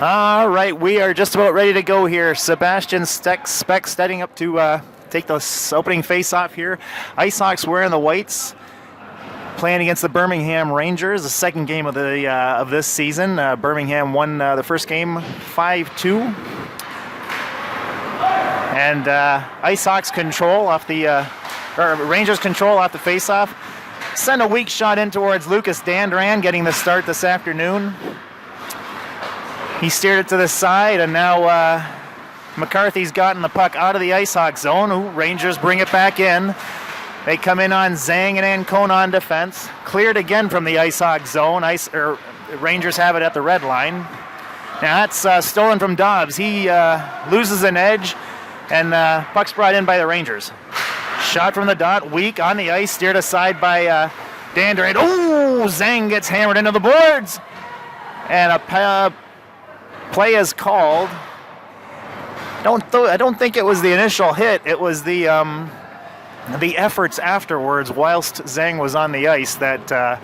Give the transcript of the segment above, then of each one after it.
All right, we are just about ready to go here. Sebastian Speck setting up to take the opening face-off here. IceHawks wearing the whites, playing against the Birmingham Rangers, the second game of the of this season. Birmingham won the first game 5-2. And IceHawks control off the, or Rangers control off the face-off. Send a weak shot in towards Lucas Dandran, getting the start this afternoon. He steered it to the side, and now McCarthy's gotten the puck out of the IceHawks zone. Ooh, Rangers bring it back in. They come in on Zhang and Ancona on defense. Cleared again from the IceHawks zone. Rangers have it at the red line. Now that's stolen from Dobbs. He loses an edge, and puck's brought in by the Rangers. Shot from the dot, weak on the ice, steered aside by Dandran. Oh, Zhang gets hammered into the boards. And a play is called. I don't think it was the initial hit. It was the efforts afterwards, whilst Zhang was on the ice, that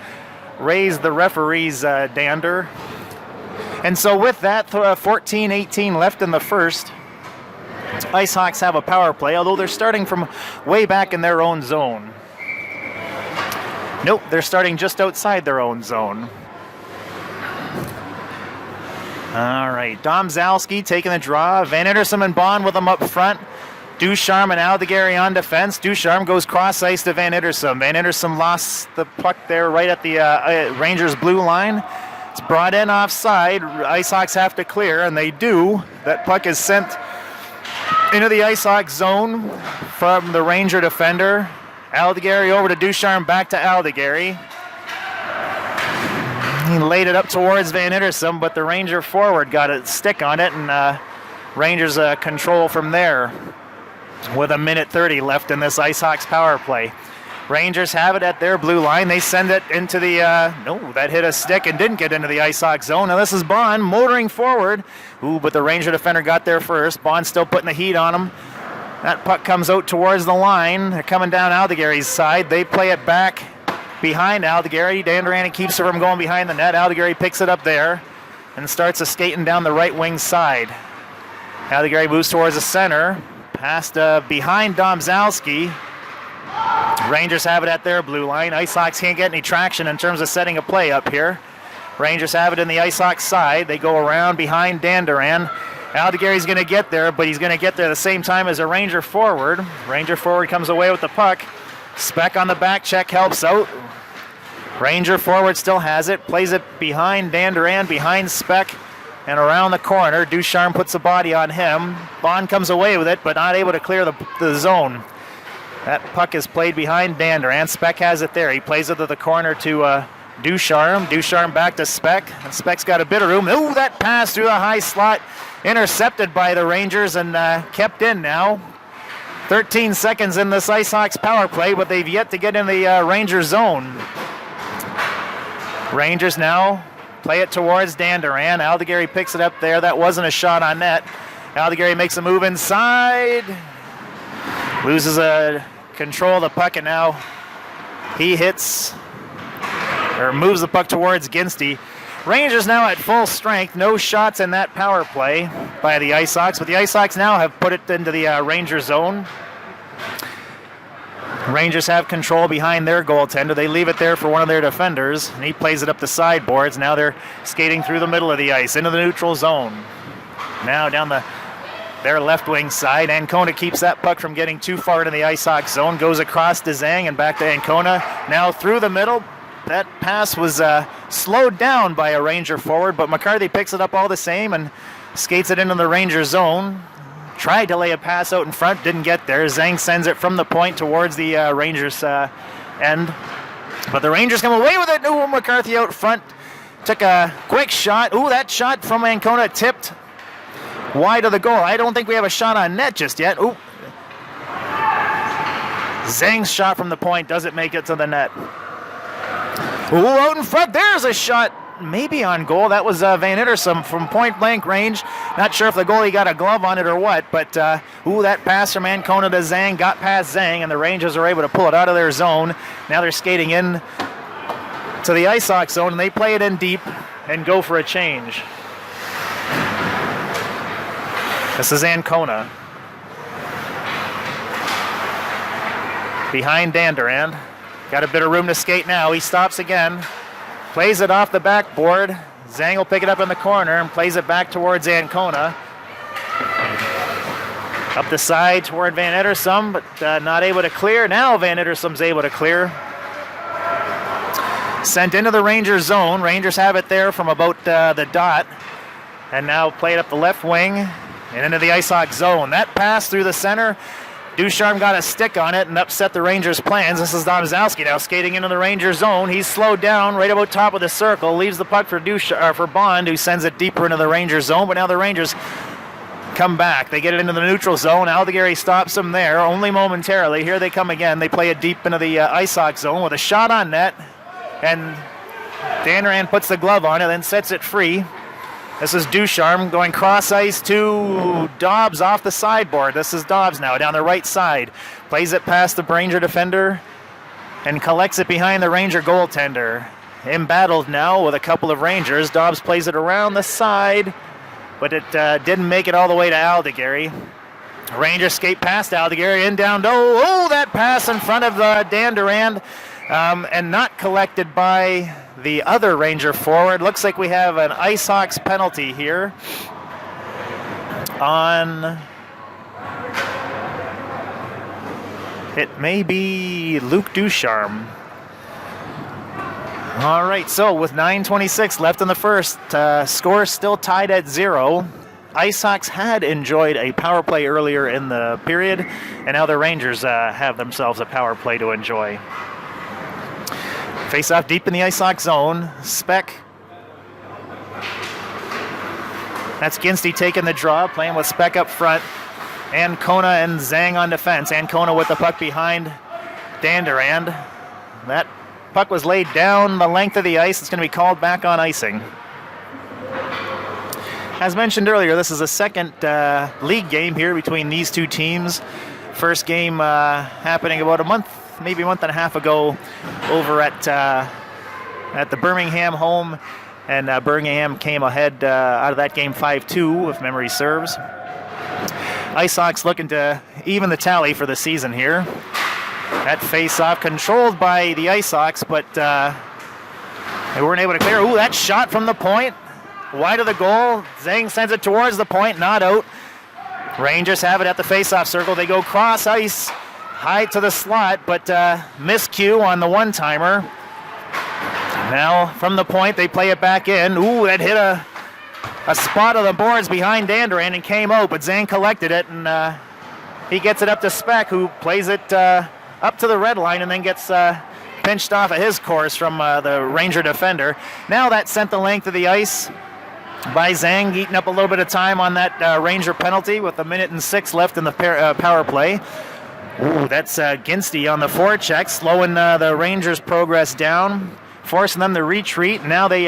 raised the referee's dander. And so with that, 14-18 left in the first, IceHawks have a power play, although they're starting from way back in their own zone. Nope, they're starting just outside their own zone. All right, Domzalski taking the draw. Van Ittersum and Bond with them up front. Ducharme and Aldegary on defense. Ducharme goes cross ice to Van Ittersum. Van Ittersum lost the puck there right at the Rangers blue line. It's brought in offside. IceHawks have to clear, and they do. That puck is sent into the IceHawks zone from the Ranger defender. Aldegary over to Ducharme, back to Aldegary. He laid it up towards Van Ittersum, but the Ranger forward got a stick on it, and Rangers control from there with 1:30 left in this IceHawks power play. Rangers have it at their blue line. They send it into the, no, that hit a stick and didn't get into the IceHawks zone. Now this is Bond motoring forward. Ooh, but the Ranger defender got there first. Bond still putting the heat on him. That puck comes out towards the line. They're coming down Aldegary's side. They play it back behind Aldegary. Dandran keeps it from going behind the net. Aldegary picks it up there and starts skating down the right wing side. Aldegary moves towards the center. Past behind Domzalski. Rangers have it at their blue line. IceHawks can't get any traction in terms of setting a play up here. Rangers have it in the IceHawks side. They go around behind Dandran. Aldegary's going to get there, but he's going to get there the same time as a Ranger forward. Ranger forward comes away with the puck. Speck on the back check helps out. Ranger forward still has it. Plays it behind Dandran, behind Speck, and around the corner. Ducharme puts a body on him. Bond comes away with it, but not able to clear the zone. That puck is played behind Dandran. Speck has it there. He plays it to the corner to Ducharme. Ducharme back to Speck, and Speck's got a bit of room. Ooh, that pass through the high slot, intercepted by the Rangers and kept in now. 13 seconds in this IceHawks power play, but they've yet to get in the Ranger zone. Rangers now play it towards Dandran. Aldegary picks it up there. That wasn't a shot on net. Aldegary makes a move inside. Loses control of the puck, and now he hits, or moves the puck towards Ginsty. Rangers now at full strength. No shots in that power play by the IceHawks, but the IceHawks now have put it into the Ranger zone. Rangers have control behind their goaltender. They leave it there for one of their defenders, and he plays it up the sideboards. Now they're skating through the middle of the ice into the neutral zone. Now down their left wing side. Ancona keeps that puck from getting too far into the IceHawks zone. Goes across to Zhang and back to Ancona. Now through the middle. That pass was slowed down by a Ranger forward, but McCarthy picks it up all the same and skates it into the Ranger zone. Tried to lay a pass out in front, didn't get there. Zhang sends it from the point towards the Rangers end. But the Rangers come away with it. Ooh, McCarthy out front. Took a quick shot. Ooh, that shot from Ancona tipped wide of the goal. I don't think we have a shot on net just yet. Ooh. Zhang's shot from the point doesn't make it to the net. Ooh, out in front, there's a shot, maybe on goal. That was Van Ittersum from point-blank range. Not sure if the goalie got a glove on it or what, but ooh, that pass from Ancona to Zhang got past Zhang, and the Rangers are able to pull it out of their zone. Now they're skating in to the IceHawks zone, and they play it in deep and go for a change. This is Ancona. Behind Dandurand. Got a bit of room to skate now. He stops again. Plays it off the backboard. Zhang will pick it up in the corner and plays it back towards Ancona. Up the side toward Van Edersum, but not able to clear. Now Van Edersum's able to clear. Sent into the Rangers zone. Rangers have it there from about the dot. And now played up the left wing and into the IceHogs zone. That pass through the center. Ducharme got a stick on it and upset the Rangers' plans. This is Domzowski now skating into the Rangers zone. He's slowed down right about top of the circle. Leaves the puck for Bond, who sends it deeper into the Rangers zone. But now the Rangers come back. They get it into the neutral zone. Aldegary stops them there, only momentarily. Here they come again. They play it deep into the IceHogs zone with a shot on net. And Dandurand puts the glove on it, then sets it free. This is Ducharme going cross ice to Dobbs off the sideboard. This is Dobbs now down the right side. Plays it past the Ranger defender and collects it behind the Ranger goaltender. Embattled now with a couple of Rangers. Dobbs plays it around the side, but it didn't make it all the way to Aldegary. Rangers skate past Aldegary and down. Oh, that pass in front of Dandurand and not collected by the other Ranger forward. Looks like we have an IceHogs penalty here on, it may be Luc Ducharme. All right, so with 9:26 left in the first, score still tied at 0. IceHogs had enjoyed a power play earlier in the period, and now the Rangers have themselves a power play to enjoy. Face off deep in the IceHogs zone. Speck. That's Ginsty taking the draw, playing with Speck up front. Ancona and Zhang on defense. Ancona with the puck behind Dandurand. That puck was laid down the length of the ice. It's going to be called back on icing. As mentioned earlier, this is a second league game here between these two teams. First game happening about a month, maybe a month and a half ago over at the Birmingham home, and Birmingham came ahead out of that game 5-2, if memory serves. IceHogs looking to even the tally for the season here. That face-off controlled by the IceHogs, but they weren't able to clear. Ooh, that shot from the point, wide of the goal. Zhang sends it towards the point, not out. Rangers have it at the face-off circle. They go cross ice, high to the slot, but miscue on the one-timer. Now from the point, they play it back in. Ooh, that hit a spot of the boards behind Dandurand and came out, but Zhang collected it, and he gets it up to Speck, who plays it up to the red line and then gets pinched off of his course from the Ranger defender. Now that sent the length of the ice by Zhang, eating up a little bit of time on that Ranger penalty with 1:06 left in the power play. Ooh, that's Ginsty on the forecheck, slowing the Rangers' progress down, forcing them to retreat. Now they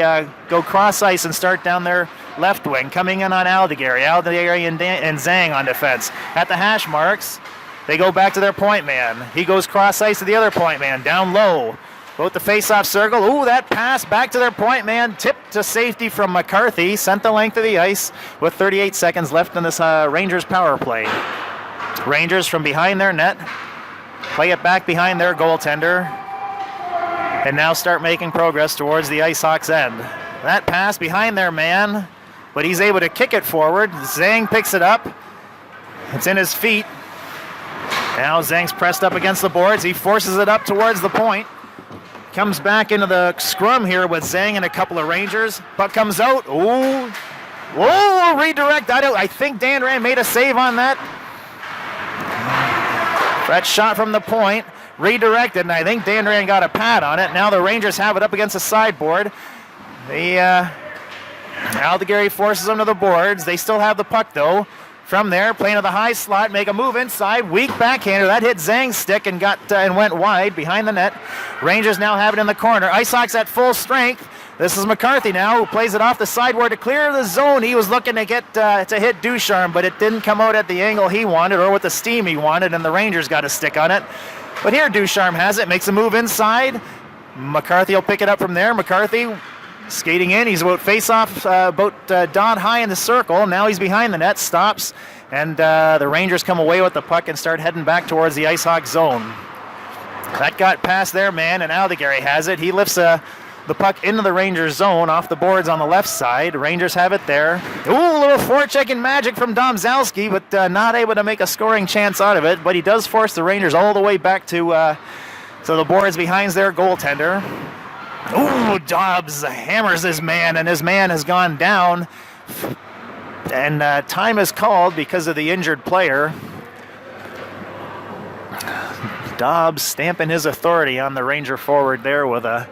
go cross ice and start down their left wing, coming in on Aldegary. Aldegary and Zhang on defense. At the hash marks, they go back to their point man. He goes cross ice to the other point man, down low. Both the face-off circle. Ooh, that pass back to their point man. Tipped to safety from McCarthy. Sent the length of the ice with 38 seconds left in this Rangers power play. Rangers from behind their net. Play it back behind their goaltender. And now start making progress towards the IceHogs end. That pass behind their man, but he's able to kick it forward. Zhang picks it up. It's in his feet. Now Zhang's pressed up against the boards. He forces it up towards the point. Comes back into the scrum here with Zhang and a couple of Rangers. Puck comes out. Ooh. Whoa, redirect. I think Dandurand made a save on that. That shot from the point. Redirected, and I think Dandurand got a pad on it. Now the Rangers have it up against the sideboard. Aldegary forces them to the boards. They still have the puck, though. From there, playing to the high slot, make a move inside. Weak backhander. That hit Zhang's stick and went wide behind the net. Rangers now have it in the corner. IceHogs at full strength. This is McCarthy now, who plays it off the sideboard to clear the zone. He was looking to get to hit Ducharme, but it didn't come out at the angle he wanted or with the steam he wanted, and the Rangers got a stick on it. But here Ducharme has it, makes a move inside. McCarthy will pick it up from there. McCarthy skating in. He's about face-off, dot high in the circle. Now he's behind the net, stops, And the Rangers come away with the puck and start heading back towards the IceHogs zone. That got past their man, and Aldegary has it. He lifts the puck into the Rangers zone off the boards on the left side. Rangers have it there. Ooh, a little forechecking magic from Domzalski, but not able to make a scoring chance out of it. But he does force the Rangers all the way back to the boards behind their goaltender. Ooh, Dobbs hammers his man, and his man has gone down. And time is called because of the injured player. Dobbs stamping his authority on the Ranger forward there with a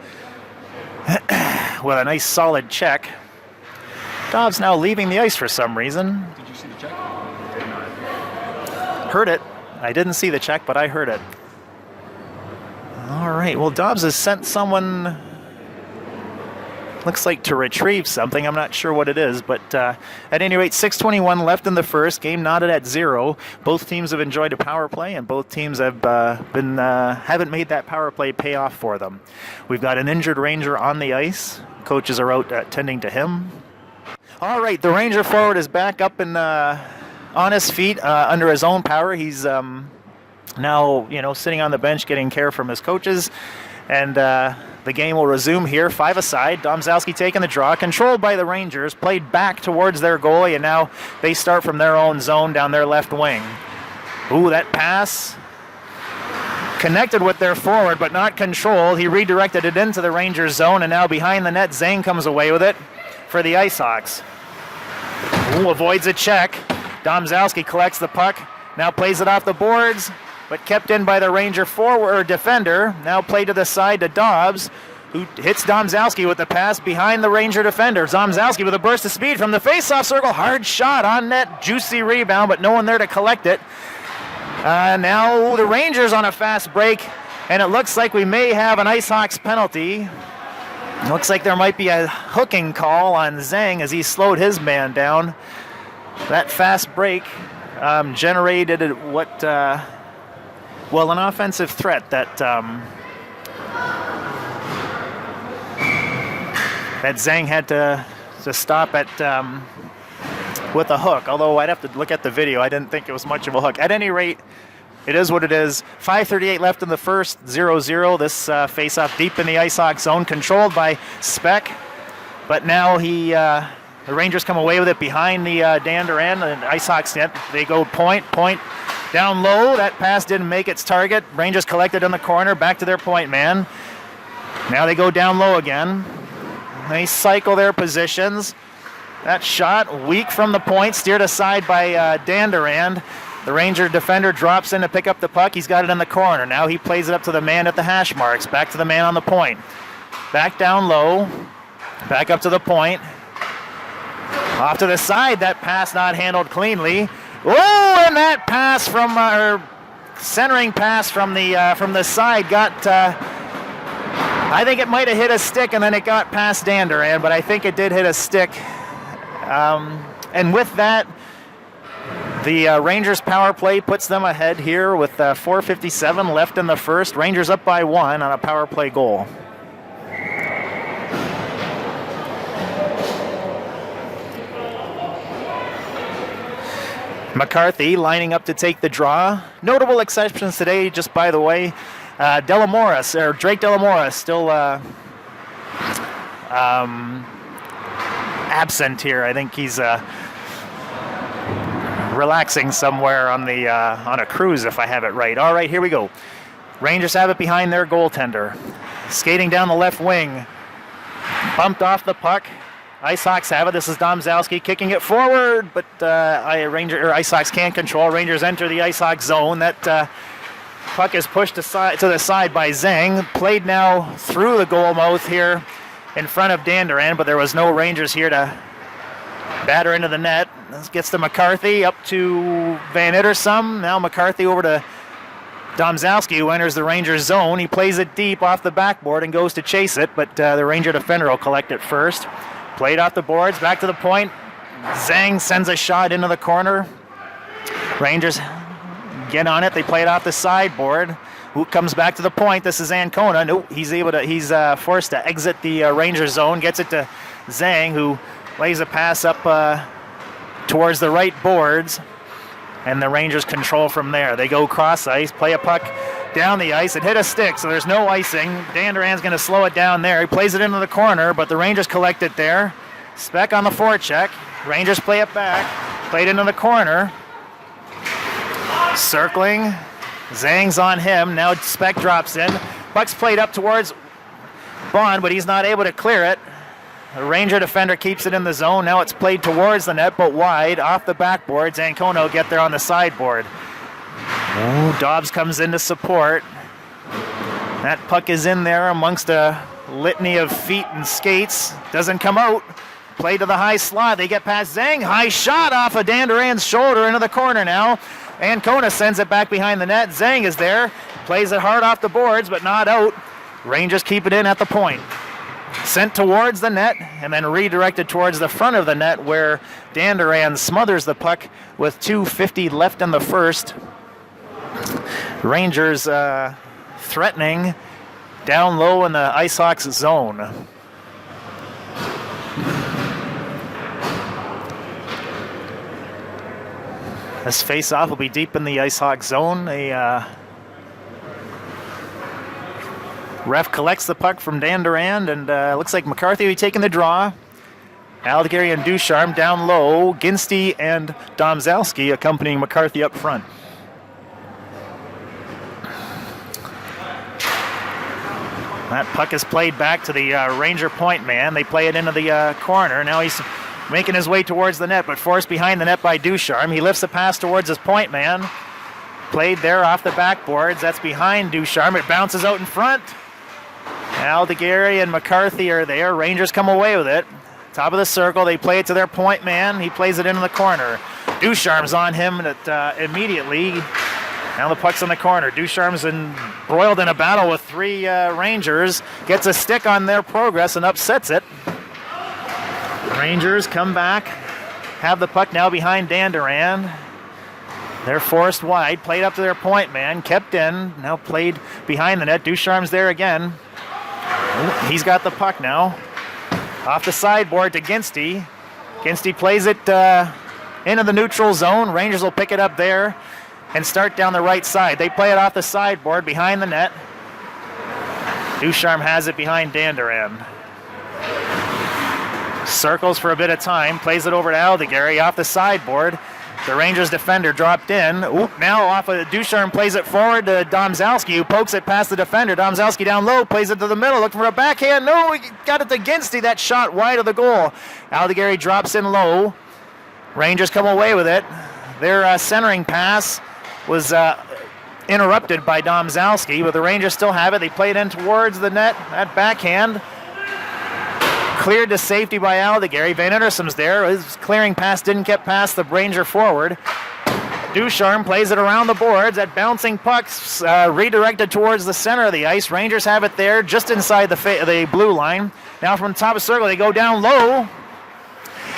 nice solid check. Dobbs now leaving the ice for some reason. Did you see the check? Did not. Heard it. I didn't see the check, but I heard it. All right. Well, Dobbs has sent someone, looks like to retrieve something. I'm not sure what it is, but at any rate, 6:21 left in the first. Game knotted at 0. Both teams have enjoyed a power play, and both teams have haven't made that power play pay off for them. We've got an injured Ranger on the ice. Coaches are out tending to him. All right, the Ranger forward is back up and on his feet under his own power. He's now sitting on the bench getting care from his coaches, and the game will resume here. 5 aside. Domzalski taking the draw. Controlled by the Rangers. Played back towards their goalie, and now they start from their own zone down their left wing. Ooh, that pass connected with their forward, but not controlled. He redirected it into the Rangers zone, and now behind the net, Zhang comes away with it for the IceHogs. Ooh, avoids a check. Domzalski collects the puck. Now plays it off the boards, but kept in by the Ranger forward defender. Now played to the side to Dobbs, who hits Domzalski with the pass behind the Ranger defender. Domzalski with a burst of speed from the face-off circle. Hard shot on net. Juicy rebound, but no one there to collect it. Now the Rangers on a fast break, and it looks like we may have an IceHogs penalty. It looks like there might be a hooking call on Zhang as he slowed his man down. That fast break generated what... an offensive threat that Zhang had to stop at with a hook. Although I'd have to look at the video. I didn't think it was much of a hook. At any rate, it is what it is. 5:38 left in the first. 0-0. This face-off deep in the IceHogs zone, controlled by Speck. But now the Rangers come away with it behind the Dan Duran and IceHogs net. They go point. Down low, that pass didn't make its target. Rangers collected in the corner, back to their point man. Now they go down low again. They cycle their positions. That shot, weak from the point, steered aside by Dan Durand. The Ranger defender drops in to pick up the puck. He's got it in the corner. Now he plays it up to the man at the hash marks. Back to the man on the point. Back down low. Back up to the point. Off to the side, that pass not handled cleanly. Oh, and that pass from centering pass from the side got. I think it might have hit a stick, and then it got past Dan Duran, but I think it did hit a stick. And with that, the Rangers power play puts them ahead here with 4:57 left in the first. Rangers up by 1 on a power play goal. McCarthy lining up to take the draw. Notable exceptions today, just by the way. Drake Delamoris still absent here. I think he's relaxing somewhere on a cruise, if I have it right. All right, here we go. Rangers have it behind their goaltender. Skating down the left wing. Bumped off the puck. IceHogs have it. This is Domzalski kicking it forward, but IceHogs can't control. Rangers enter the IceHogs zone. That puck is pushed to the side by Zhang. Played now through the goal mouth here in front of Dan Duran, but there was no Rangers here to batter into the net. This gets to McCarthy, up to Van Ittersum. Now McCarthy over to Domzalski, who enters the Rangers zone. He plays it deep off the backboard and goes to chase it, but the Ranger defender will collect it first. Played off the boards, back to the point. Zhang sends a shot into the corner. Rangers get on it. They play it off the sideboard. Who comes back to the point? This is Ancona. No, he's forced to exit the Ranger zone. Gets it to Zhang, who lays a pass up towards the right boards. and the Rangers control from there. They go cross ice, play a puck down the ice. It hit a stick, so there's no icing. Dan Duran's going to slow it down there. He plays it into the corner, but the Rangers collect it there. Speck on the forecheck. Rangers play it back. Played into the corner. Circling. Zang's on him. Now Speck drops in. Puck's played up towards Bond, but he's not able to clear it. The Ranger defender keeps it in the zone. Now it's played towards the net, but wide, off the backboard. Zancona will get there on the sideboard. Dobbs comes in to support. That puck is in there amongst a litany of feet and skates. Doesn't come out. Play to the high slot. They get past Zang. High shot off of Dan Duran's shoulder into the corner now. Ancona sends it back behind the net. Zang is there. Plays it hard off the boards, but not out. Rangers keep it in at the point. Sent towards the net and then redirected towards the front of the net where Dan Duran smothers the puck with 2:50 left in the first. Rangers threatening down low in the IceHawks zone. This face-off will be deep in the IceHawks zone. A ref collects the puck from Dan Duran, and looks like McCarthy will be taking the draw. Aldegary and Ducharme down low. Ginsty and Domzalski accompanying McCarthy up front. That puck is played back to the Ranger point man. They play it into the corner. Now he's making his way towards the net, but forced behind the net by Ducharme. He lifts the pass towards his point man. Played there off the backboards. That's behind Ducharme. It bounces out in front. Aldegary and McCarthy are there. Rangers come away with it. Top of the circle. They play it to their point man. He plays it into the corner. Ducharme's on him immediately. Now the puck's in the corner. Ducharme's embroiled in a battle with three Rangers. Gets a stick on their progress and upsets it. Rangers come back. Have the puck now behind Dan Duran. They're forced wide. Played up to their point man. Kept in. Now played behind the net. Ducharme's there again. He's got the puck now. Off the sideboard to Ginsty. Ginsty plays it into the neutral zone. Rangers will pick it up there and start down the right side. They play it off the sideboard behind the net. Ducharme has it behind Dan Duran. Circles for a bit of time. Plays it over to Aldegary off the sideboard. The Rangers defender dropped in. Now off of Ducharme plays it forward to Domzalski, who pokes it past the defender. Domzalski down low, plays it to the middle, looking for a backhand. No, he got it to Ginsty. That shot wide of the goal. Aldegary drops in low. Rangers come away with it. Their centering pass was interrupted by Domzalski, but the Rangers still have it. They play it in towards the net. That backhand cleared to safety by Aldegary. Van Edersom's there. His clearing pass didn't get past the Ranger forward. Ducharme plays it around the boards. That bouncing puck's redirected towards the center of the ice. Rangers have it there just inside the blue line. Now from the top of the circle, they go down low.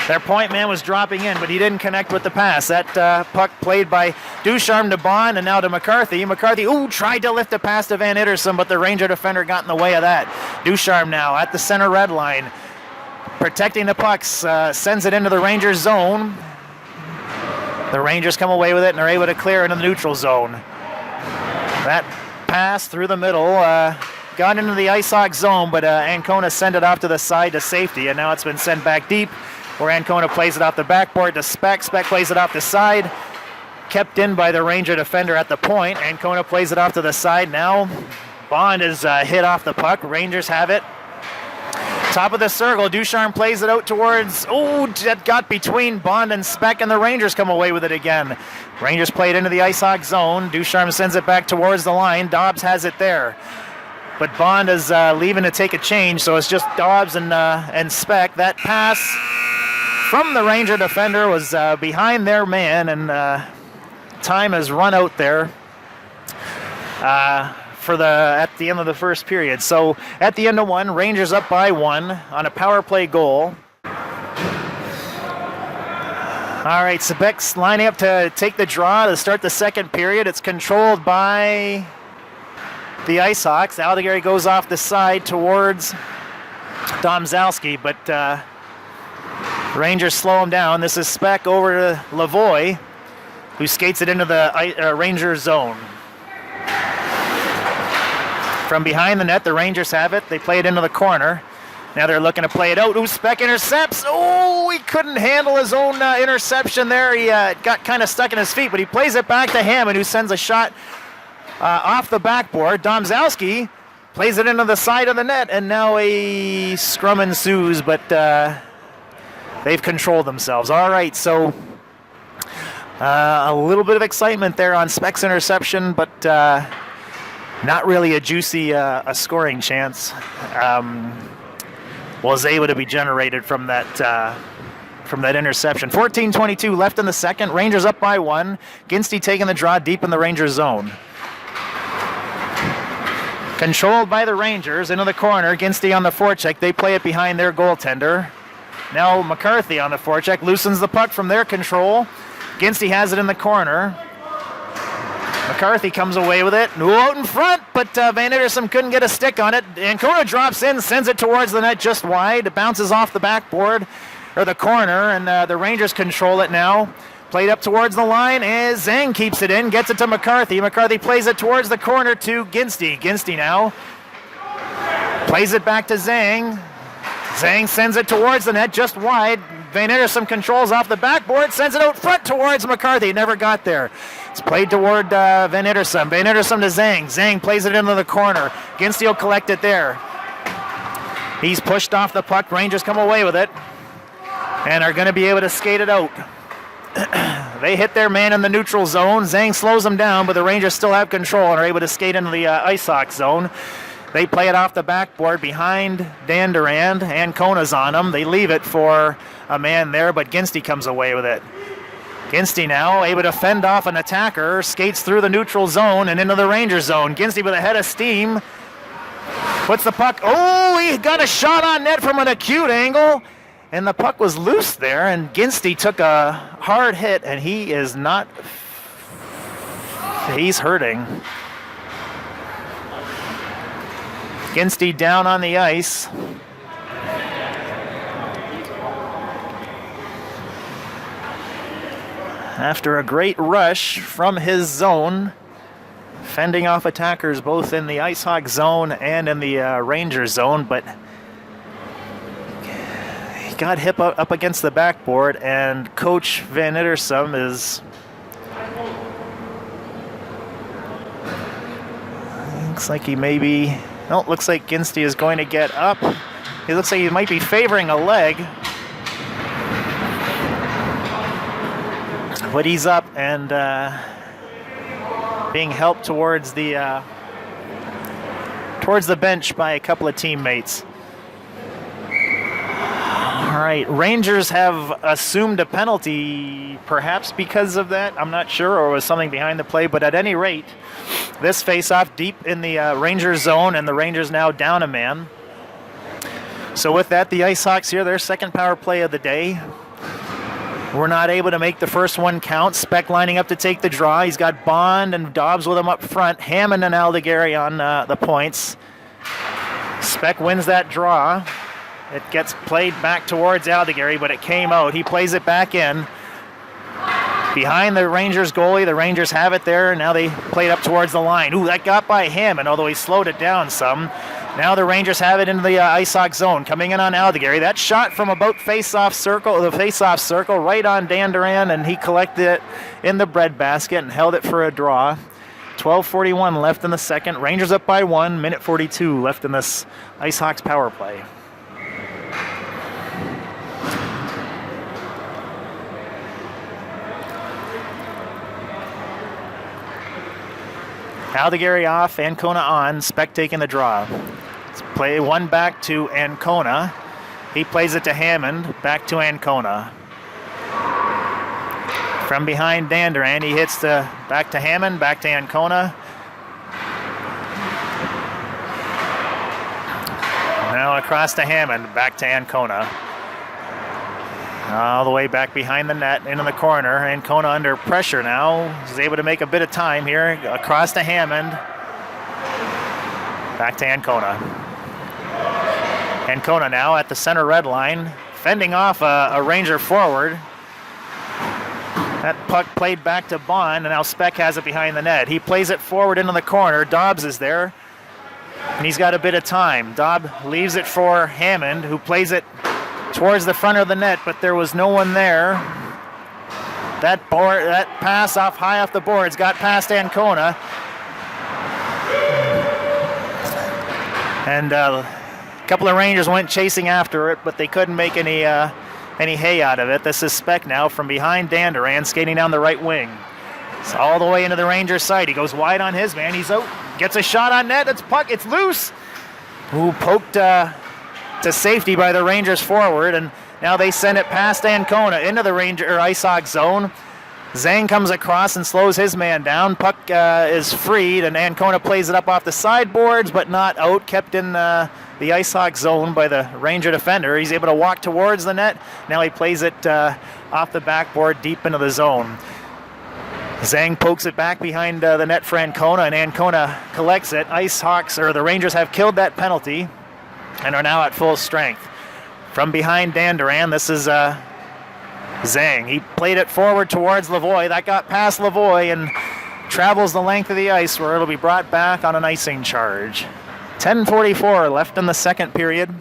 Their point man was dropping in, but he didn't connect with the pass. That puck played by Ducharme to Bond and now to McCarthy. McCarthy, tried to lift a pass to Van Edersom, but the Ranger defender got in the way of that. Ducharme now at the center red line. Protecting the pucks, sends it into the Rangers zone. The Rangers come away with it and are able to clear into the neutral zone. That pass through the middle got into the IceHawks zone, but Ancona sent it off to the side to safety, and now it's been sent back deep, where Ancona plays it off the backboard to Speck. Speck plays it off the side. Kept in by the Ranger defender at the point. Ancona plays it off to the side now. Bond is hit off the puck. Rangers have it. Top of the circle, Ducharme plays it out towards, that got between Bond and Speck, and the Rangers come away with it again. Rangers play it into the IceHawks zone. Ducharme sends it back towards the line. Dobbs has it there. But Bond is leaving to take a change, so it's just Dobbs and Speck. That pass from the Ranger defender was behind their man, and time has run out there. At the end of the first period. So at the end of one, Rangers up by one on a power play goal. All right, Speck's lining up to take the draw to start the second period. It's controlled by the IceHawks. Aldegary goes off the side towards Domzalski, but Rangers slow him down. This is Speck over to Lavoie. who skates it into the Rangers zone. From behind the net, the Rangers have it. They play it into the corner. Now they're looking to play it out. Speck intercepts. Oh, he couldn't handle his own interception there. He got kind of stuck in his feet, but he plays it back to Hammond, who sends a shot off the backboard. Domzowski plays it into the side of the net, and now a scrum ensues, but they've controlled themselves. All right, so a little bit of excitement there on Speck's interception, but not really a juicy a scoring chance. Was able to be generated from that interception. 14:22 left in the second. Rangers up by 1. Ginsty taking the draw deep in the Rangers zone. Controlled by the Rangers into the corner. Ginsty on the forecheck. They play it behind their goaltender. Now McCarthy on the forecheck loosens the puck from their control. Ginsty has it in the corner. McCarthy comes away with it. Out in front, but Van Ittersum couldn't get a stick on it. Ancona drops in, sends it towards the net just wide. It bounces off the backboard, or the corner, and the Rangers control it now. Played up towards the line as Zhang keeps it in, gets it to McCarthy. McCarthy plays it towards the corner to Ginsty. Ginsty now plays it back to Zhang. Zhang sends it towards the net just wide. Van Ittersum controls off the backboard, sends it out front towards McCarthy. Never got there. It's played toward Van Ittersum. Van Ittersum to Zhang. Zhang plays it into the corner. Ginsty will collect it there. He's pushed off the puck. Rangers come away with it and are going to be able to skate it out. They hit their man in the neutral zone. Zhang slows them down, but the Rangers still have control and are able to skate into the ice hockey zone. They play it off the backboard behind Dan Durand. Ancona's on them. They leave it for a man there, but Ginsty comes away with it. Ginsty now able to fend off an attacker, skates through the neutral zone and into the Ranger zone. Ginsty with a head of steam, puts the puck. Oh, he got a shot on net from an acute angle, and the puck was loose there, and Ginsty took a hard hit, and he is not, he's hurting. Ginsty down on the ice. After a great rush from his zone, fending off attackers both in the Ice Hawk zone and in the Ranger zone, but he got hit up against the backboard, and Coach Van Ittersum is... Looks like he may be... No, looks like Ginsty is going to get up. He looks like he might be favoring a leg. But he's up and being helped towards the bench by a couple of teammates. All right, Rangers have assumed a penalty, perhaps because of that. I'm not sure, or was something behind the play. But at any rate, this face-off deep in the Rangers zone, and the Rangers now down a man. So with that, the Ice Hawks here, their second power play of the day. We're not able to make the first one count. Speck lining up to take the draw. He's got Bond and Dobbs with him up front. Hammond and Aldegari on the points. Speck wins that draw. It gets played back towards Aldegari, but it came out. He plays it back in. Behind the Rangers goalie, the Rangers have it there. Now they play it up towards the line. Ooh, that got by Hammond, although he slowed it down some. Now the Rangers have it into the ice hawk zone, coming in on Aldegari. That shot from about the face-off circle, right on Dan Duran, and he collected it in the breadbasket and held it for a draw. 12:41 left in the second. Rangers up by 1, minute 42 left in this Ice Hawks power play. Aldegari off, Ancona on, Speck taking the draw. Let's play one back to Ancona. He plays it to Hammond, back to Ancona. From behind Dan Duran, he hits back to Hammond, back to Ancona. Now across to Hammond, back to Ancona. All the way back behind the net, into the corner. Ancona under pressure now. He's able to make a bit of time here. Across to Hammond. Back to Ancona. Ancona now at the center red line, fending off a Ranger forward. That puck played back to Bond, and now Speck has it behind the net. He plays it forward into the corner. Dobbs is there, and he's got a bit of time. Dobb leaves it for Hammond, who plays it towards the front of the net, but there was no one there. That pass high off the boards got past Ancona. And a couple of Rangers went chasing after it, but they couldn't make any hay out of it. This is Speck now from behind Danduran, skating down the right wing. It's all the way into the Rangers' side. He goes wide on his man. He's out. Gets a shot on net. It's puck. It's loose. Ooh, poked to safety by the Rangers forward, and now they send it past Ancona into the Ice Hawks zone. Zhang comes across and slows his man down. Puck is freed, and Ancona plays it up off the sideboards, but not out. Kept in the Ice Hawks zone by the Ranger defender. He's able to walk towards the net. Now he plays it off the backboard deep into the zone. Zhang pokes it back behind the net for Ancona, and Ancona collects it. The Rangers have killed that penalty and are now at full strength. From behind Danduran, this is Zhang. He played it forward towards Lavoie. That got past Lavoie and travels the length of the ice, where it'll be brought back on an icing charge. 10:44 left in the second period.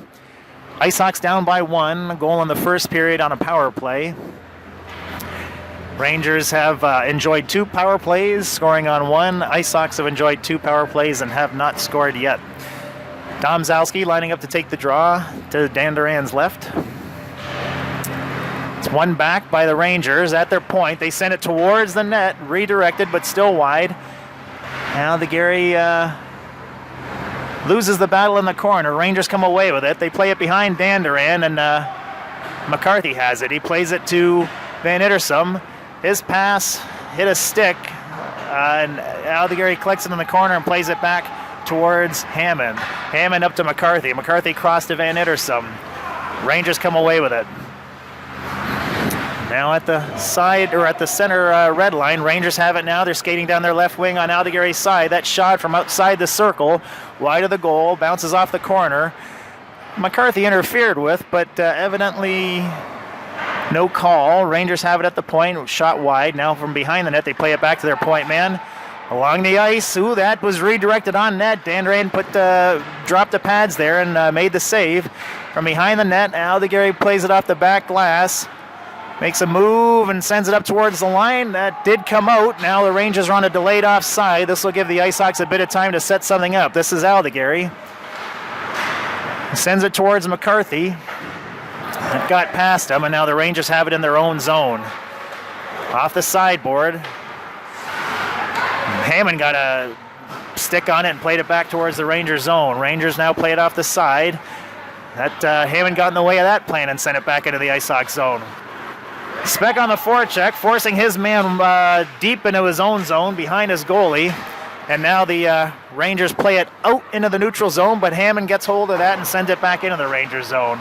Ice Hawks down by 1. A goal in the first period on a power play. Rangers have enjoyed 2 power plays, scoring on 1. Ice Hawks have enjoyed 2 power plays and have not scored yet. Domzalski lining up to take the draw to Danduran's left. It's one back by the Rangers at their point. They send it towards the net, redirected but still wide. Now the Gary loses the battle in the corner. Rangers come away with it. They play it behind Danduran, and McCarthy has it. He plays it to Van Ittersum. His pass hit a stick, and Aldegary collects it in the corner and plays it back towards Hammond. Hammond up to McCarthy. McCarthy crossed to Van Ittersum. Rangers come away with it. Now at the side, or at the center red line, Rangers have it now. They're skating down their left wing on Aldegary's side. That shot from outside the circle, wide of the goal, bounces off the corner. McCarthy interfered with, but evidently no call. Rangers have it at the point, shot wide. Now from behind the net, they play it back to their point man. Along the ice, that was redirected on net. Danduran dropped the pads there and made the save. From behind the net, Aldegary plays it off the back glass. Makes a move and sends it up towards the line. That did come out. Now the Rangers are on a delayed offside. This will give the Ice Hawks a bit of time to set something up. This is Aldegary. He sends it towards McCarthy. It got past him, and now the Rangers have it in their own zone. Off the sideboard. Hammond got a stick on it and played it back towards the Rangers zone. Rangers now play it off the side. Hammond got in the way of that plan and sent it back into the Ice Hawks zone. Speck on the forecheck, forcing his man deep into his own zone behind his goalie. And now the Rangers play it out into the neutral zone, but Hammond gets hold of that and sends it back into the Rangers zone.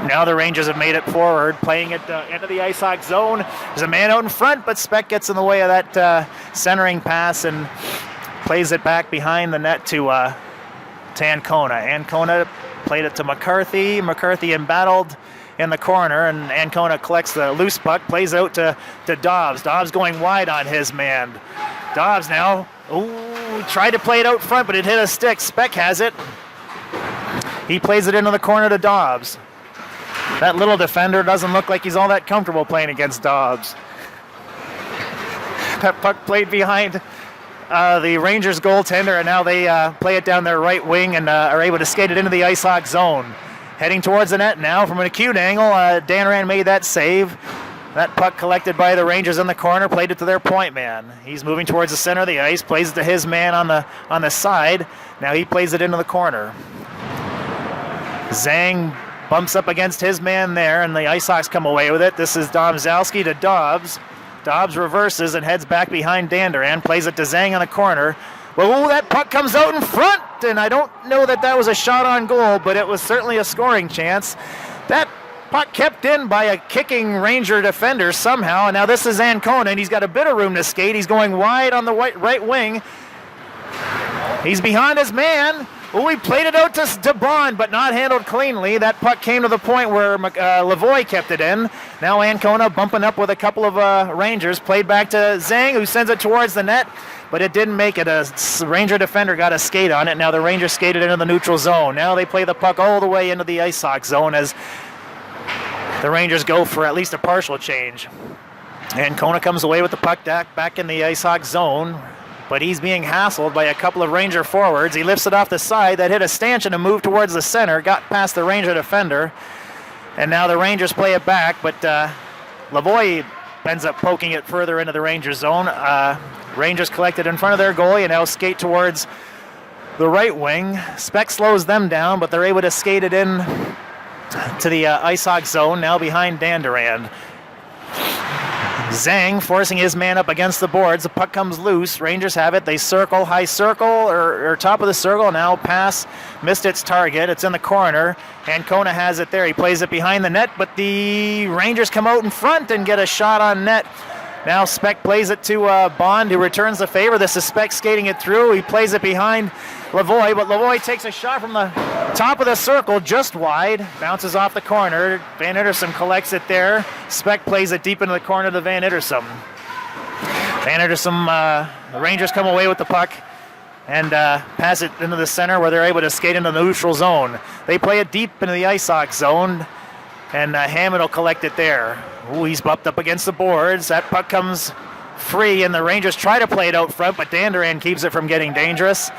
Now the Rangers have made it forward, playing it into the Ice Hawks zone. There's a man out in front, but Speck gets in the way of that centering pass and plays it back behind the net to Ancona. Ancona played it to McCarthy. McCarthy embattled in the corner, and Ancona collects the loose puck, plays out to Dobbs. Dobbs going wide on his man. Dobbs now, tried to play it out front, but it hit a stick. Speck has it. He plays it into the corner to Dobbs. That little defender doesn't look like he's all that comfortable playing against Dobbs. That puck played behind the Rangers goaltender, and now they play it down their right wing and are able to skate it into the Ice Hawks zone. Heading towards the net now from an acute angle. Danduran made that save. That puck collected by the Rangers in the corner, played it to their point man. He's moving towards the center of the ice, plays it to his man on the side. Now he plays it into the corner. Zhang bumps up against his man there, and the Ice Hawks come away with it. This is Domzalski to Dobbs. Dobbs reverses and heads back behind Danduran, plays it to Zhang on the corner. Well, that puck comes out in front, and I don't know that was a shot on goal, but it was certainly a scoring chance. That puck kept in by a kicking Ranger defender somehow, and now this is Ancona, and he's got a bit of room to skate. He's going wide on the right wing. He's behind his man. Oh, he played it out to Bond, but not handled cleanly. That puck came to the point where Lavoie kept it in. Now Ancona bumping up with a couple of Rangers. Played back to Zhang, who sends it towards the net, but it didn't make it. A Ranger defender got a skate on it. Now the Rangers skated into the neutral zone. Now they play the puck all the way into the Ice Sox zone as the Rangers go for at least a partial change. Ancona comes away with the puck back in the Ice Sox zone, but he's being hassled by a couple of Ranger forwards. He lifts it off the side. That hit a stanchion and moved towards the center, got past the Ranger defender, and now the Rangers play it back, but Lavoie ends up poking it further into the Ranger zone. Rangers collected in front of their goalie and now skate towards the right wing. Speck slows them down, but they're able to skate it in to the Ice Sox zone, now behind Dandurand. Zhang forcing his man up against the boards. The puck comes loose. Rangers have it. They circle, high circle, or top of the circle. Now pass missed its target. It's in the corner. Ancona has it there. He plays it behind the net, but the Rangers come out in front and get a shot on net. Now Speck plays it to Bond, who returns the favor. This is Speck skating it through. He plays it behind Lavoie, but Lavoie takes a shot from the top of the circle, just wide. Bounces off the corner. Van Ittersum collects it there. Speck plays it deep into the corner to Van Ittersum. Van Ittersum, the Rangers come away with the puck and pass it into the center where they're able to skate into the neutral zone. They play it deep into the Ice Sox zone, and Hammond will collect it there. Ooh, he's bumped up against the boards. That puck comes free, and the Rangers try to play it out front, but Dandurand keeps it from getting dangerous.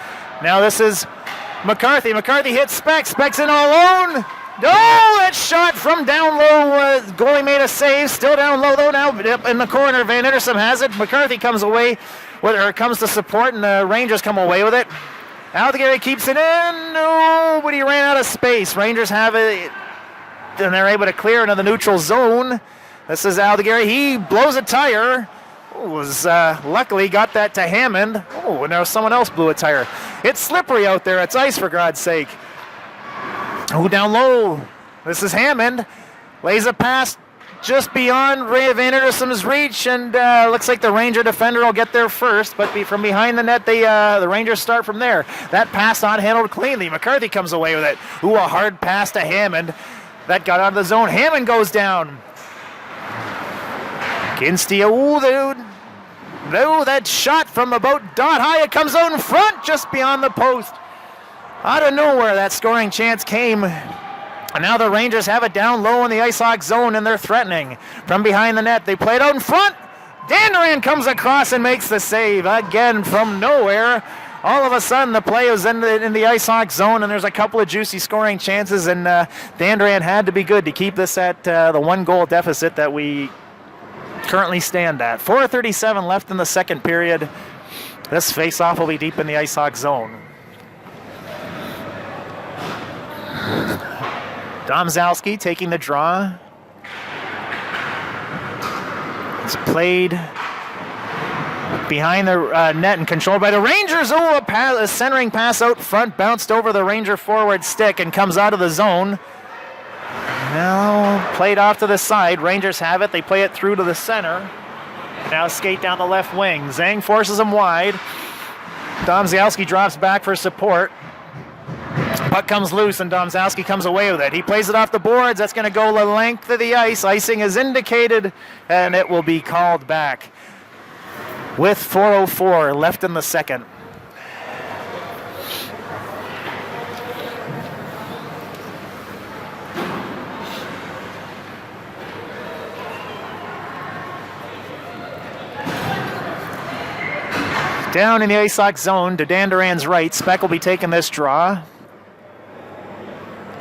Now this is McCarthy. McCarthy hits Speck. Speck's in all alone. No, that shot from down low. Goalie made a save. Still down low, though, now in the corner. Van Ittersum has it. McCarthy comes away, comes to support, and the Rangers come away with it. Aldegheri keeps it in. No, but he ran out of space. Rangers have it, and they're able to clear into the neutral zone. This is Aldegheri. He blows a tire. Luckily got that to Hammond. Oh, and now someone else blew a tire. It's slippery out there. It's ice, for God's sake. Oh, down low. This is Hammond. Lays a pass just beyond Van Ittersum's reach, and looks like the Ranger defender will get there first, but from behind the net, the Rangers start from there. That pass not handled cleanly. McCarthy comes away with it. Ooh, a hard pass to Hammond. That got out of the zone. Hammond goes down. Kinstia, that shot from about dot high. It comes out in front just beyond the post. Out of nowhere, that scoring chance came. And now the Rangers have it down low in the Ice Sox zone, and they're threatening from behind the net. They play it out in front. Dandurand comes across and makes the save again from nowhere. All of a sudden, the play is in the Ice Sox zone, and there's a couple of juicy scoring chances, and Dandurand had to be good to keep this at the one-goal deficit that we currently stand at. 4:37 left in the second period. This face-off will be deep in the Ice Sox zone. Domzalski taking the draw. It's played behind the net and controlled by the Rangers. Oh, a centering pass out front, bounced over the Ranger forward stick and comes out of the zone. Now played off to the side. Rangers have it. They play it through to the center. Now skate down the left wing. Zhang forces him wide. Domzalski drops back for support. Puck comes loose and Domzalski comes away with it. He plays it off the boards. That's going to go the length of the ice. Icing is indicated, and it will be called back with 4:04 left in the second. Down in the Ice Sox zone to Dandurand's right. Speck will be taking this draw.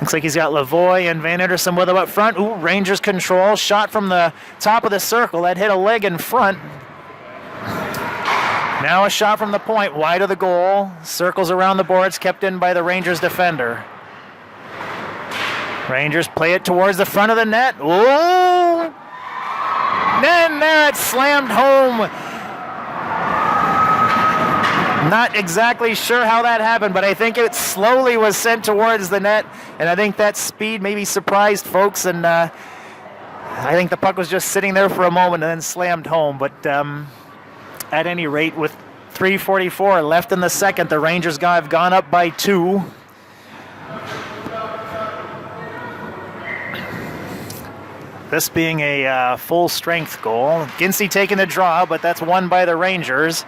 Looks like he's got Lavoie and Van Ittersum with him up front. Ooh, Rangers control. Shot from the top of the circle. That hit a leg in front. Now a shot from the point, wide of the goal. Circles around the boards, kept in by the Rangers defender. Rangers play it towards the front of the net. Ooh! Then there it's slammed home. Not exactly sure how that happened, but I think it slowly was sent towards the net, and I think that speed maybe surprised folks, and I think the puck was just sitting there for a moment and then slammed home. But at any rate, with 3:44 left in the second, the Rangers have gone up by 2. This being a full-strength goal. Ginsey taking the draw, but that's won by the Rangers.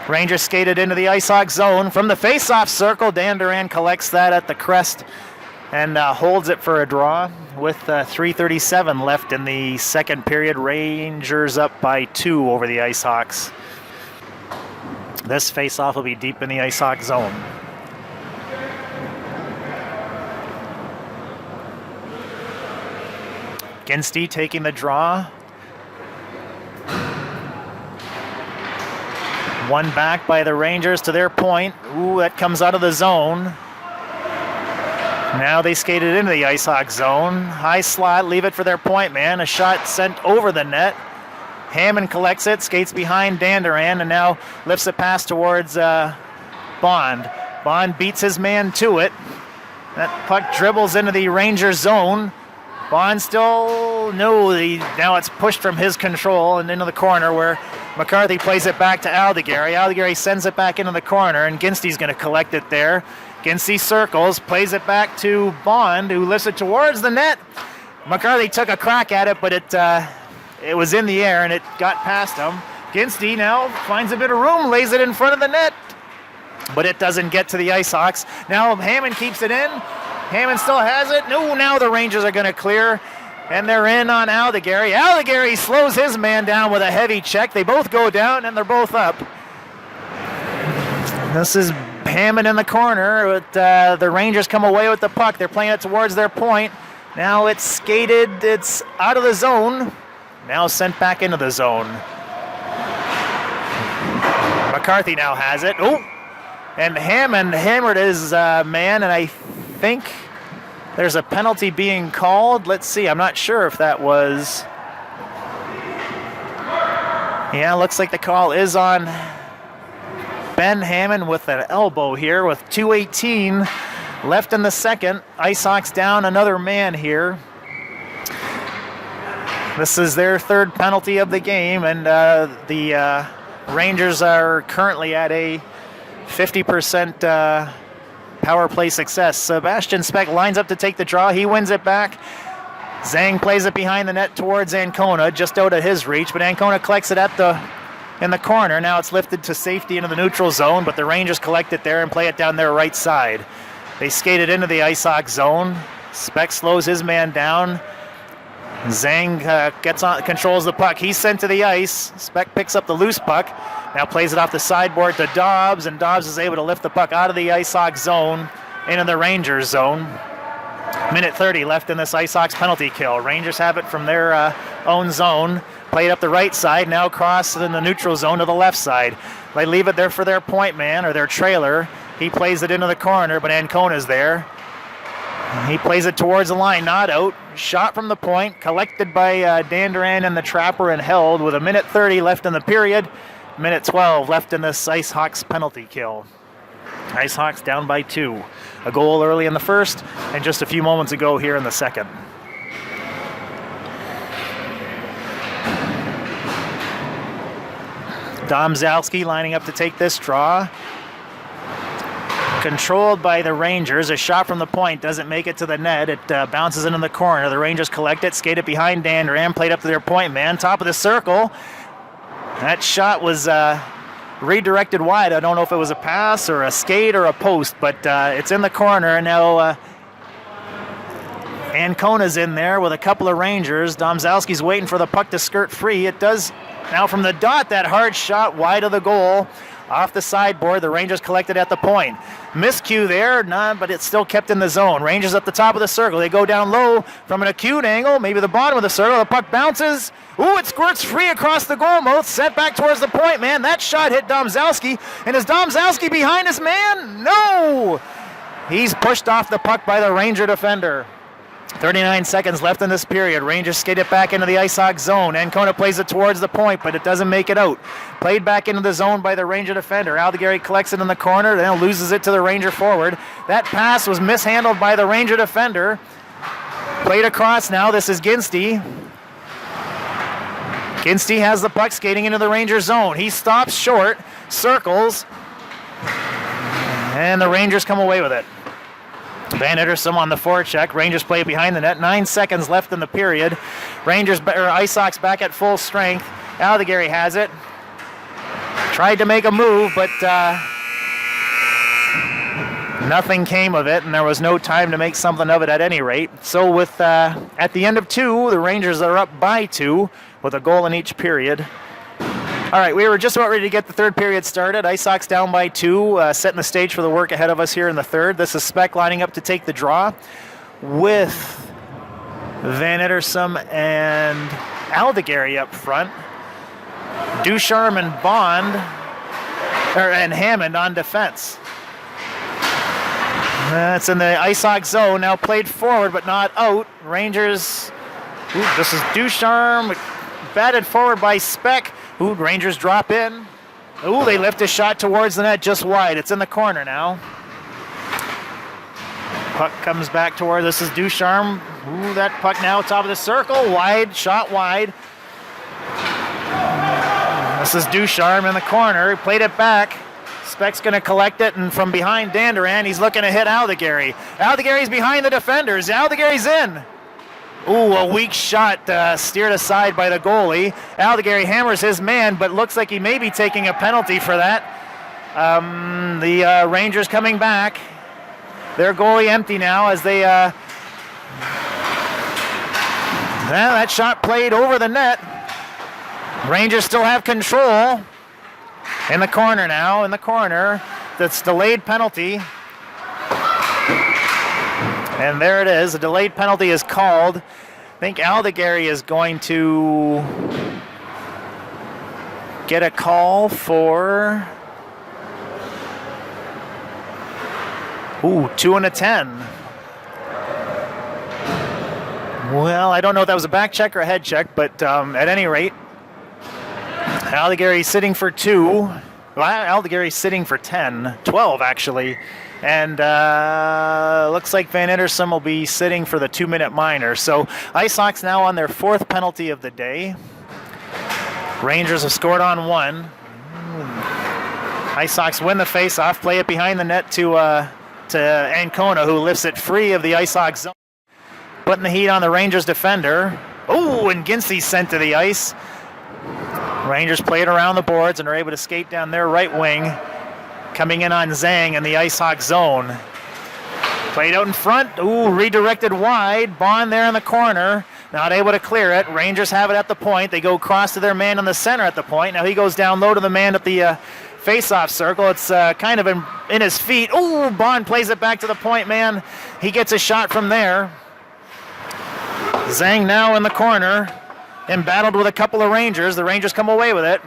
Rangers skated into the Ice Hawks zone. From the face-off circle, Dan Duran collects that at the crest and holds it for a draw with 3:37 left in the second period. Rangers up by 2 over the Ice Hawks. This face-off will be deep in the Ice Hawks zone. Ginsey taking the draw. One back by the Rangers to their point. Ooh, that comes out of the zone. Now they skated into the Ice Hawks zone. High slot, leave it for their point man. A shot sent over the net. Hammond collects it, skates behind Dan Duran, and now lifts a pass towards Bond. Bond beats his man to it. That puck dribbles into the Rangers zone. Bond still, now it's pushed from his control and into the corner where McCarthy plays it back to Aldegary. Aldegary sends it back into the corner, and Ginsey's going to collect it there. Ginsey circles, plays it back to Bond, who lifts it towards the net. McCarthy took a crack at it, but it was in the air, and it got past him. Ginsey now finds a bit of room, lays it in front of the net, but it doesn't get to the Ice Hawks. Now Hammond keeps it in. Hammond still has it. No, now the Rangers are going to clear, and they're in on Aldegary. Aldegary slows his man down with a heavy check. They both go down, and they're both up. This is Hammond in the corner. But, the Rangers come away with the puck. They're playing it towards their point. Now it's skated. It's out of the zone. Now sent back into the zone. McCarthy now has it. Oh, and Hammond hammered his man, and I think there's a penalty being called. Let's see. I'm not sure if that was. Yeah, looks like the call is on Ben Hammond with an elbow here with 2:18 left in the second. Ice Hawks down another man here. This is their third penalty of the game, and the Rangers are currently at a 50% power play success. Sebastian Speck lines up to take the draw. He wins it back. Zhang plays it behind the net towards Ancona, just out of his reach, but Ancona collects it in the corner. Now it's lifted to safety into the neutral zone, but the Rangers collect it there and play it down their right side. They skated into the Ice Hawks zone. Speck slows his man down. Zhang controls the puck. He's sent to the ice. Speck picks up the loose puck. Now plays it off the sideboard to Dobbs, and Dobbs is able to lift the puck out of the Ice Hawks zone into the Rangers zone. Minute 30 left in this Ice Hawks penalty kill. Rangers have it from their own zone. Played up the right side, now cross in the neutral zone to the left side. They leave it there for their point man, or their trailer. He plays it into the corner, but Ancona's there. He plays it towards the line, not out. Shot from the point, collected by Dan Duran and the Trapper and held with a minute 30 left in the period. Minute 12 left in this Ice Hawks penalty kill. Ice Hawks down by 2. A goal early in the first, and just a few moments ago here in the second. Domzalski lining up to take this draw. Controlled by the Rangers. A shot from the point doesn't make it to the net. It bounces into the corner. The Rangers collect it, skate it behind Dan Duran, played up to their point man. Top of the circle. That shot was redirected wide. I don't know if it was a pass or a skate or a post, but it's in the corner. Now Ancona's in there with a couple of Rangers. Domzalski's waiting for the puck to skirt free. It does now from the dot. That hard shot wide of the goal. Off the sideboard, the Rangers collected at the point. Miscue there, but it's still kept in the zone. Rangers at the top of the circle. They go down low from an acute angle, maybe the bottom of the circle. The puck bounces. Ooh, it squirts free across the goal mouth, set back towards the point, man. That shot hit Domzalski. And is Domzalski behind his man? No! He's pushed off the puck by the Ranger defender. 39 seconds left in this period. Rangers skate it back into the Ice Hawks zone. Ancona plays it towards the point, but it doesn't make it out. Played back into the zone by the Ranger defender. Aldegary collects it in the corner, then loses it to the Ranger forward. That pass was mishandled by the Ranger defender. Played across now. This is Ginsey. Ginsey has the puck skating into the Ranger zone. He stops short, circles, and the Rangers come away with it. Van Ittersum on the forecheck. Rangers play it behind the net. 9 seconds left in the period. Ice Sox back at full strength. Aldegary has it. Tried to make a move, but nothing came of it, and there was no time to make something of it at any rate. So with at the end of 2, the Rangers are up by 2 with a goal in each period. All right, we were just about ready to get the third period started. Ice Sox down by 2, setting the stage for the work ahead of us here in the third. This is Speck lining up to take the draw with Van Ittersum and Aldegary up front. Ducharme and and Hammond on defense. That's in the Ice Sox zone, now played forward but not out. Rangers, this is Ducharme, batted forward by Speck. Rangers drop in. They lift a shot towards the net just wide. It's in the corner now. Puck comes back toward, this is Ducharme. That puck now top of the circle, wide, shot wide. This is Ducharme in the corner, he played it back. Speck's going to collect it, and from behind Danduran, he's looking to hit Aldegary. Aldegary's behind the defenders. Aldegary's in. A weak shot steered aside by the goalie. Aldegary hammers his man, but looks like he may be taking a penalty for that. The Rangers coming back. Their goalie empty now as they... that shot played over the net. Rangers still have control. In the corner now, in the corner. That's delayed penalty. And there it is. A delayed penalty is called. I think Aldegary is going to get a call for 2 and a 10. Well, I don't know if that was a back check or a head check, but at any rate, Aldegary sitting for 2. Well, Aldegary sitting for 10, 12 actually. And looks like Van Ittersum will be sitting for the 2-minute minor. So Ice Sox now on their 4th penalty of the day. Rangers have scored on 1. Ice Sox win the face-off, play it behind the net to Ancona, who lifts it free of the Ice Sox zone. Putting the heat on the Rangers defender. And Gincy's sent to the ice. Rangers play it around the boards and are able to skate down their right wing. Coming in on Zhang in the Ice Sox zone. Played out in front. Redirected wide. Bond there in the corner. Not able to clear it. Rangers have it at the point. They go across to their man in the center at the point. Now he goes down low to the man at the face-off circle. It's kind of in his feet. Bond plays it back to the point man. He gets a shot from there. Zhang now in the corner. Embattled with a couple of Rangers. The Rangers come away with it.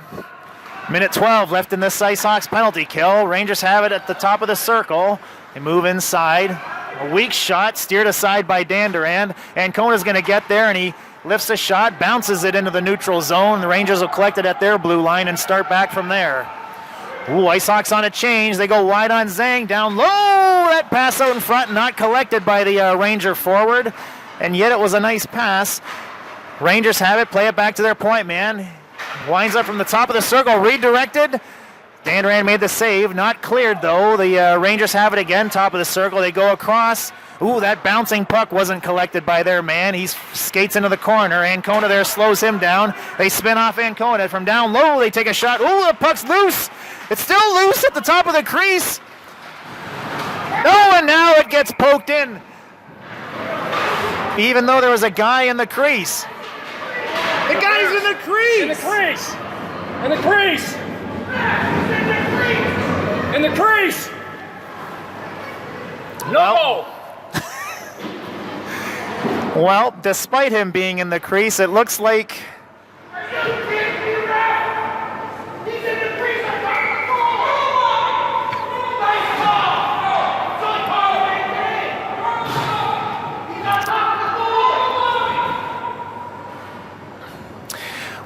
Minute 12 left in this Ice Sox penalty kill. Rangers have it at the top of the circle. They move inside. A weak shot steered aside by Danduran. Ancona's going to get there, and he lifts a shot, bounces it into the neutral zone. The Rangers will collect it at their blue line and start back from there. Ice Sox on a change. They go wide on Zhang. Down low. That pass out in front, not collected by the Ranger forward. And yet it was a nice pass. Rangers have it. Play it back to their point man. Winds up from the top of the circle, redirected. Danduran made the save, not cleared though. The Rangers have it again, top of the circle. They go across. That bouncing puck wasn't collected by their man. He skates into the corner. Ancona there slows him down. They spin off Ancona. From down low, they take a shot. The puck's loose. It's still loose at the top of the crease. And now it gets poked in. Even though there was a guy in the crease. The guy's in the crease! In the crease! In the crease! In the crease! No! Well, despite him being in the crease, it looks like...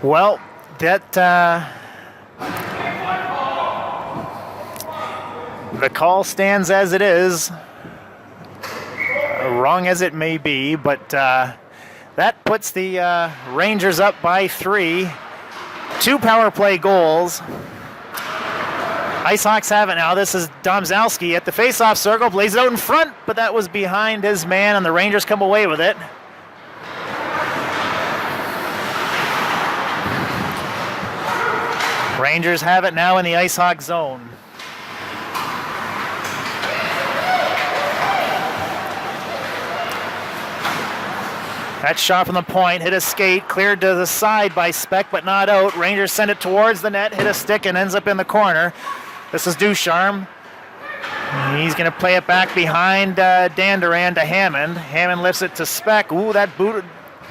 Well, that the call stands as it is, wrong as it may be, but that puts the Rangers up by 3. 2 power play goals. Ice Hawks have it now. This is Domzalski at the face-off circle, plays it out in front, but that was behind his man, and the Rangers come away with it. Rangers have it now in the Ice Hawk zone. That shot from the point, hit a skate, cleared to the side by Speck, but not out. Rangers send it towards the net, hit a stick, and ends up in the corner. This is Ducharme. He's going to play it back behind Dan Duran to Hammond. Hammond lifts it to Speck. Ooh, that booted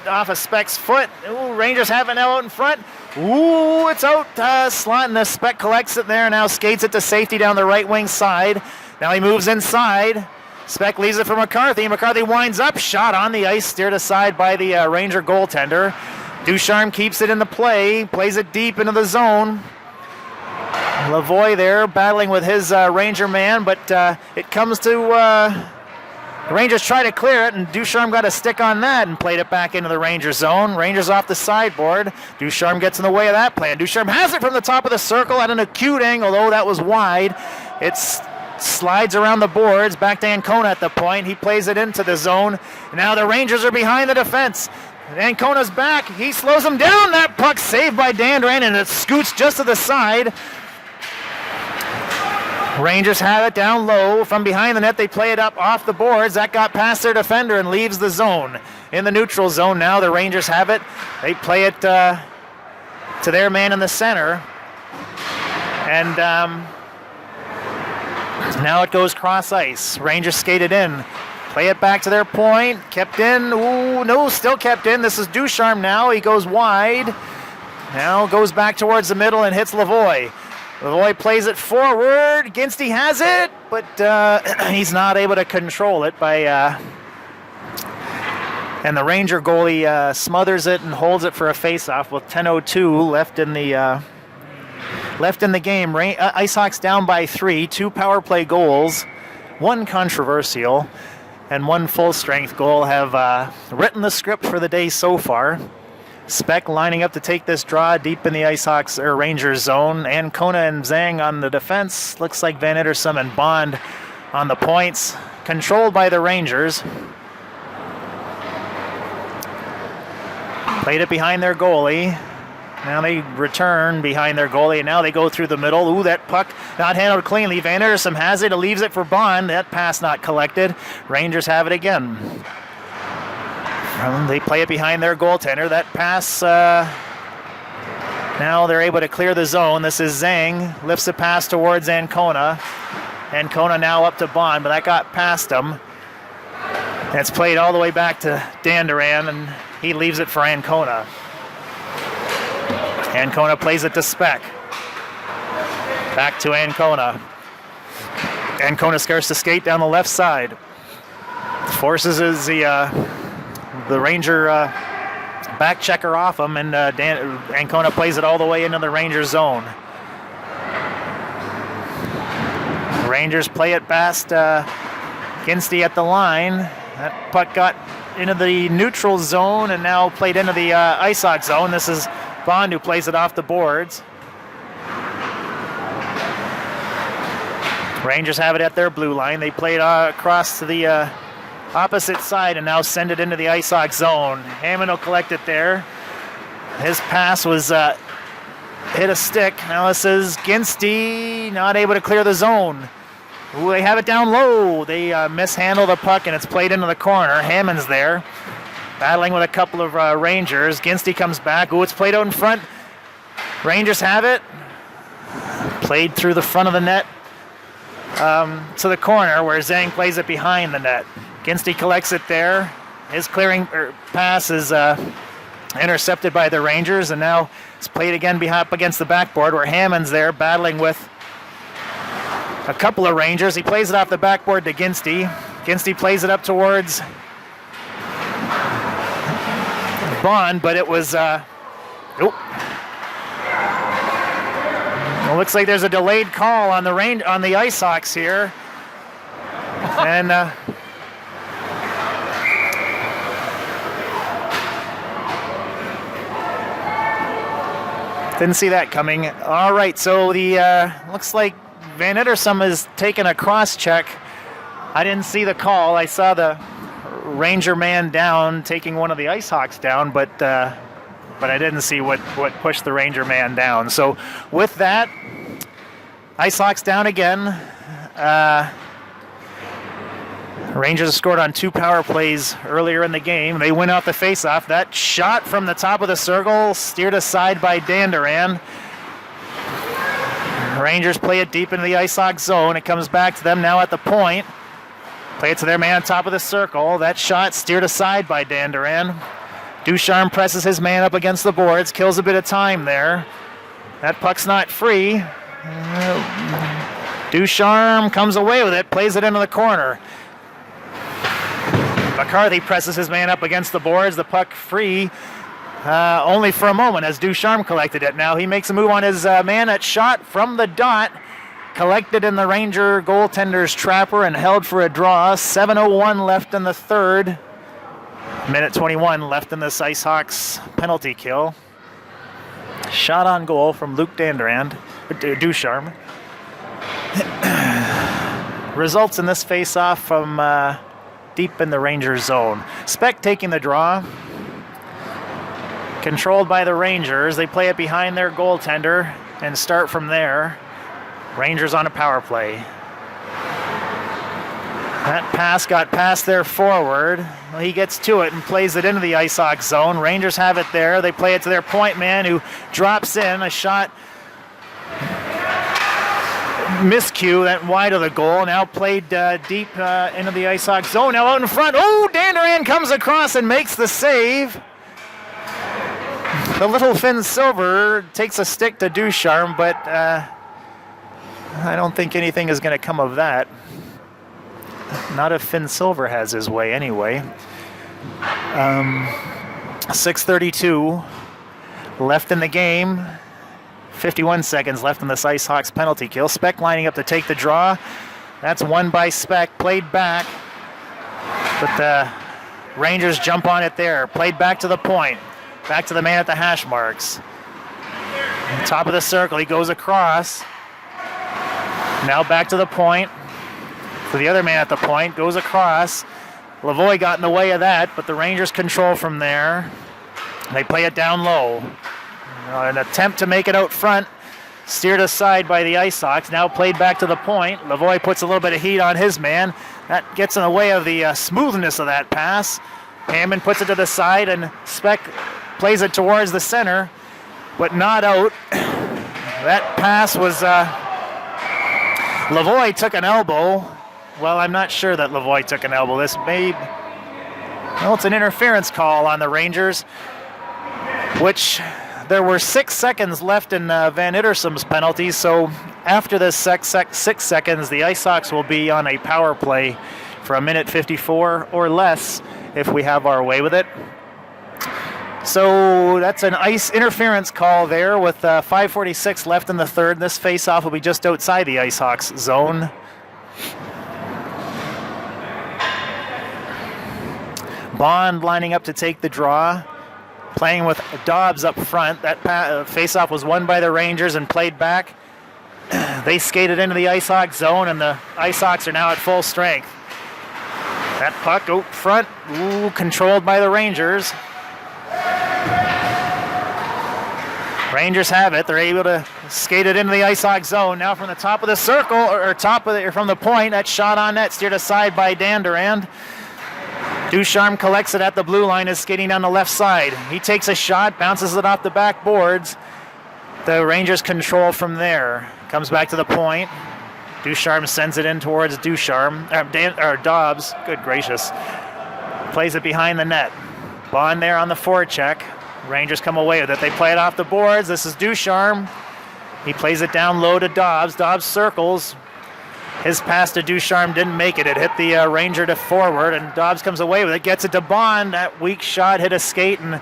off of Speck's foot. Ooh, Rangers have it now out in front. Ooh, it's out. Slotting the Speck collects it there, now skates it to safety down the right wing side. Now he moves inside. Speck leaves it for McCarthy. McCarthy winds up. Shot on the ice, steered aside by the Ranger goaltender. Ducharme keeps it in the play, plays it deep into the zone. Lavoie there battling with his Ranger man, but it comes to the Rangers try to clear it, and Ducharme got a stick on that and played it back into the Ranger zone. Rangers off the sideboard. Ducharme gets in the way of that plan. Ducharme has it from the top of the circle at an acute angle, though that was wide. It's slides around the boards, back to Ancona at the point. He plays it into the zone. Now the Rangers are behind the defense. Ancona's back. He slows him down. That puck saved by Dan Duran, and it scoots just to the side. Rangers have it down low. From behind the net, they play it up off the boards. That got past their defender and leaves the zone. In the neutral zone now, the Rangers have it. They play it to their man in the center. And now it goes cross ice. Rangers skated in. Play it back to their point. Kept in. Ooh, no, still kept in. This is Ducharme now. He goes wide. Now goes back towards the middle and hits Lavoie. Lavoie plays it forward. Ginsty has it, but he's not able to control it by. And the Ranger goalie smothers it and holds it for a face-off with 10:02 left in the. Left in the game. Ice Hawks down by 3, 2 power play goals, 1 controversial, and 1 full-strength goal have written the script for the day so far. Speck lining up to take this draw deep in the Ice Hawks or Rangers zone. Ancona and Zhang on the defense. Looks like Van Ittersum and Bond on the points. Controlled by the Rangers. Played it behind their goalie. Now they return behind their goalie, and now they go through the middle. Ooh, that puck not handled cleanly. Van Ittersum has it, leaves it for Bond. That pass not collected. Rangers have it again. They play it behind their goaltender. That pass, now they're able to clear the zone. This is Zhang, lifts the pass towards Ancona. Ancona now up to Bond, but that got past him. And it's played all the way back to Dan Duran, and he leaves it for Ancona. Ancona plays it to Speck. Back to Ancona. Ancona starts to skate down the left side. Forces the Ranger back checker off him, and Ancona plays it all the way into the Ranger zone. Rangers play it past Ginsty at the line. That puck got into the neutral zone and now played into the Ice Hawk zone. This is Bond who plays it off the boards. Rangers have it at their blue line. They play it across to the opposite side and now send it into the Ice Hawk zone. Hammond will collect it there. His pass was hit a stick. Now this is Ginsty, not able to clear the zone. Ooh, they have it down low. They mishandle the puck and it's played into the corner. Hammond's there, battling with a couple of Rangers. Ginsty comes back. Ooh, it's played out in front. Rangers have it. Played through the front of the net to the corner where Zhang plays it behind the net. Ginsty collects it there. His clearing pass is intercepted by the Rangers, and now it's played again up against the backboard where Hammond's there battling with a couple of Rangers. He plays it off the backboard to Ginsty. Ginsty plays it up towards Bond, but it was it looks like there's a delayed call on the Ice Hawks here, and didn't see that coming. All right, so the looks like Van Ittersum is taking a cross check. I didn't see the call. I saw the Ranger man down, taking one of the Ice Hawks down, but I didn't see what pushed the Ranger man down. So with that, Ice Hawks down again. Rangers scored on 2 power plays earlier in the game. They win off the faceoff. That shot from the top of the circle steered aside by Danderan. Rangers play it deep into the Ice Hawks zone. It comes back to them now at the point. Play it to their man on top of the circle. That shot steered aside by Danderan. Ducharme presses his man up against the boards, kills a bit of time there. That puck's not free. Ducharme comes away with it, plays it into the corner. McCarthy presses his man up against the boards, the puck free, only for a moment as Ducharme collected it. Now he makes a move on his man. That shot from the dot, collected in the Ranger goaltender's trapper and held for a draw. 7:01 left in the third. Minute 21 left in this Ice Hawks penalty kill. Shot on goal from Luke Ducharme. Results in this face-off from deep in the Rangers zone. Speck taking the draw. Controlled by the Rangers. They play it behind their goaltender and start from there. Rangers on a power play. That pass got past their forward. He gets to it and plays it into the Ice Hawks zone. Rangers have it there. They play it to their point man who drops in. A shot miscue, that wide of the goal. Now played deep into the Ice Hawks zone. Now out in front. Oh, Danderan comes across and makes the save. The little Finn Silver takes a stick to Ducharme, but I don't think anything is going to come of that. Not if Finn Silver has his way anyway. 6:32 left in the game. 51 seconds left in this Ice Hawks penalty kill. Speck lining up to take the draw. That's won by Speck. Played back. But the Rangers jump on it there. Played back to the point. Back to the man at the hash marks. Top of the circle. He goes across. Now back to the point. To the other man at the point. Goes across. Lavoie got in the way of that, but the Rangers control from there. They play it down low. An attempt to make it out front. Steered aside by the Ice Hawks. Now played back to the point. Lavoie puts a little bit of heat on his man. That gets in the way of the smoothness of that pass. Hammond puts it to the side, and Speck plays it towards the center, but not out. That pass was... Lavoie took an elbow. Well, I'm not sure that Lavoie took an elbow. This may... Well, it's an interference call on the Rangers, which... There were 6 seconds left in Van Ittersum's penalty, so after this 6 seconds, the Ice Hawks will be on a power play for 1:54 or less if we have our way with it. So that's an ice interference call there with 5:46 left in the third. This face-off will be just outside the Ice Hawks zone. Bond lining up to take the draw. Playing with Dobbs up front. That face-off was won by the Rangers and played back. They skated into the Ice Hawks zone, and the Ice Hawks are now at full strength. That puck out front, controlled by the Rangers. Rangers have it. They're able to skate it into the Ice Hawks zone. Now from the top of the circle, or from the point, that shot on net steered aside by Danderan. Ducharme collects it at the blue line, is skating down the left side. He takes a shot, bounces it off the backboards. The Rangers control from there. Comes back to the point. Ducharme sends it in towards Dobbs. Good gracious. Plays it behind the net. Bond there on the forecheck. Rangers come away with it. They play it off the boards. This is Ducharme. He plays it down low to Dobbs. Dobbs circles. His pass to Ducharme didn't make it. It hit the Ranger to forward, and Dobbs comes away with it. Gets it to Bond. That weak shot hit a skate, and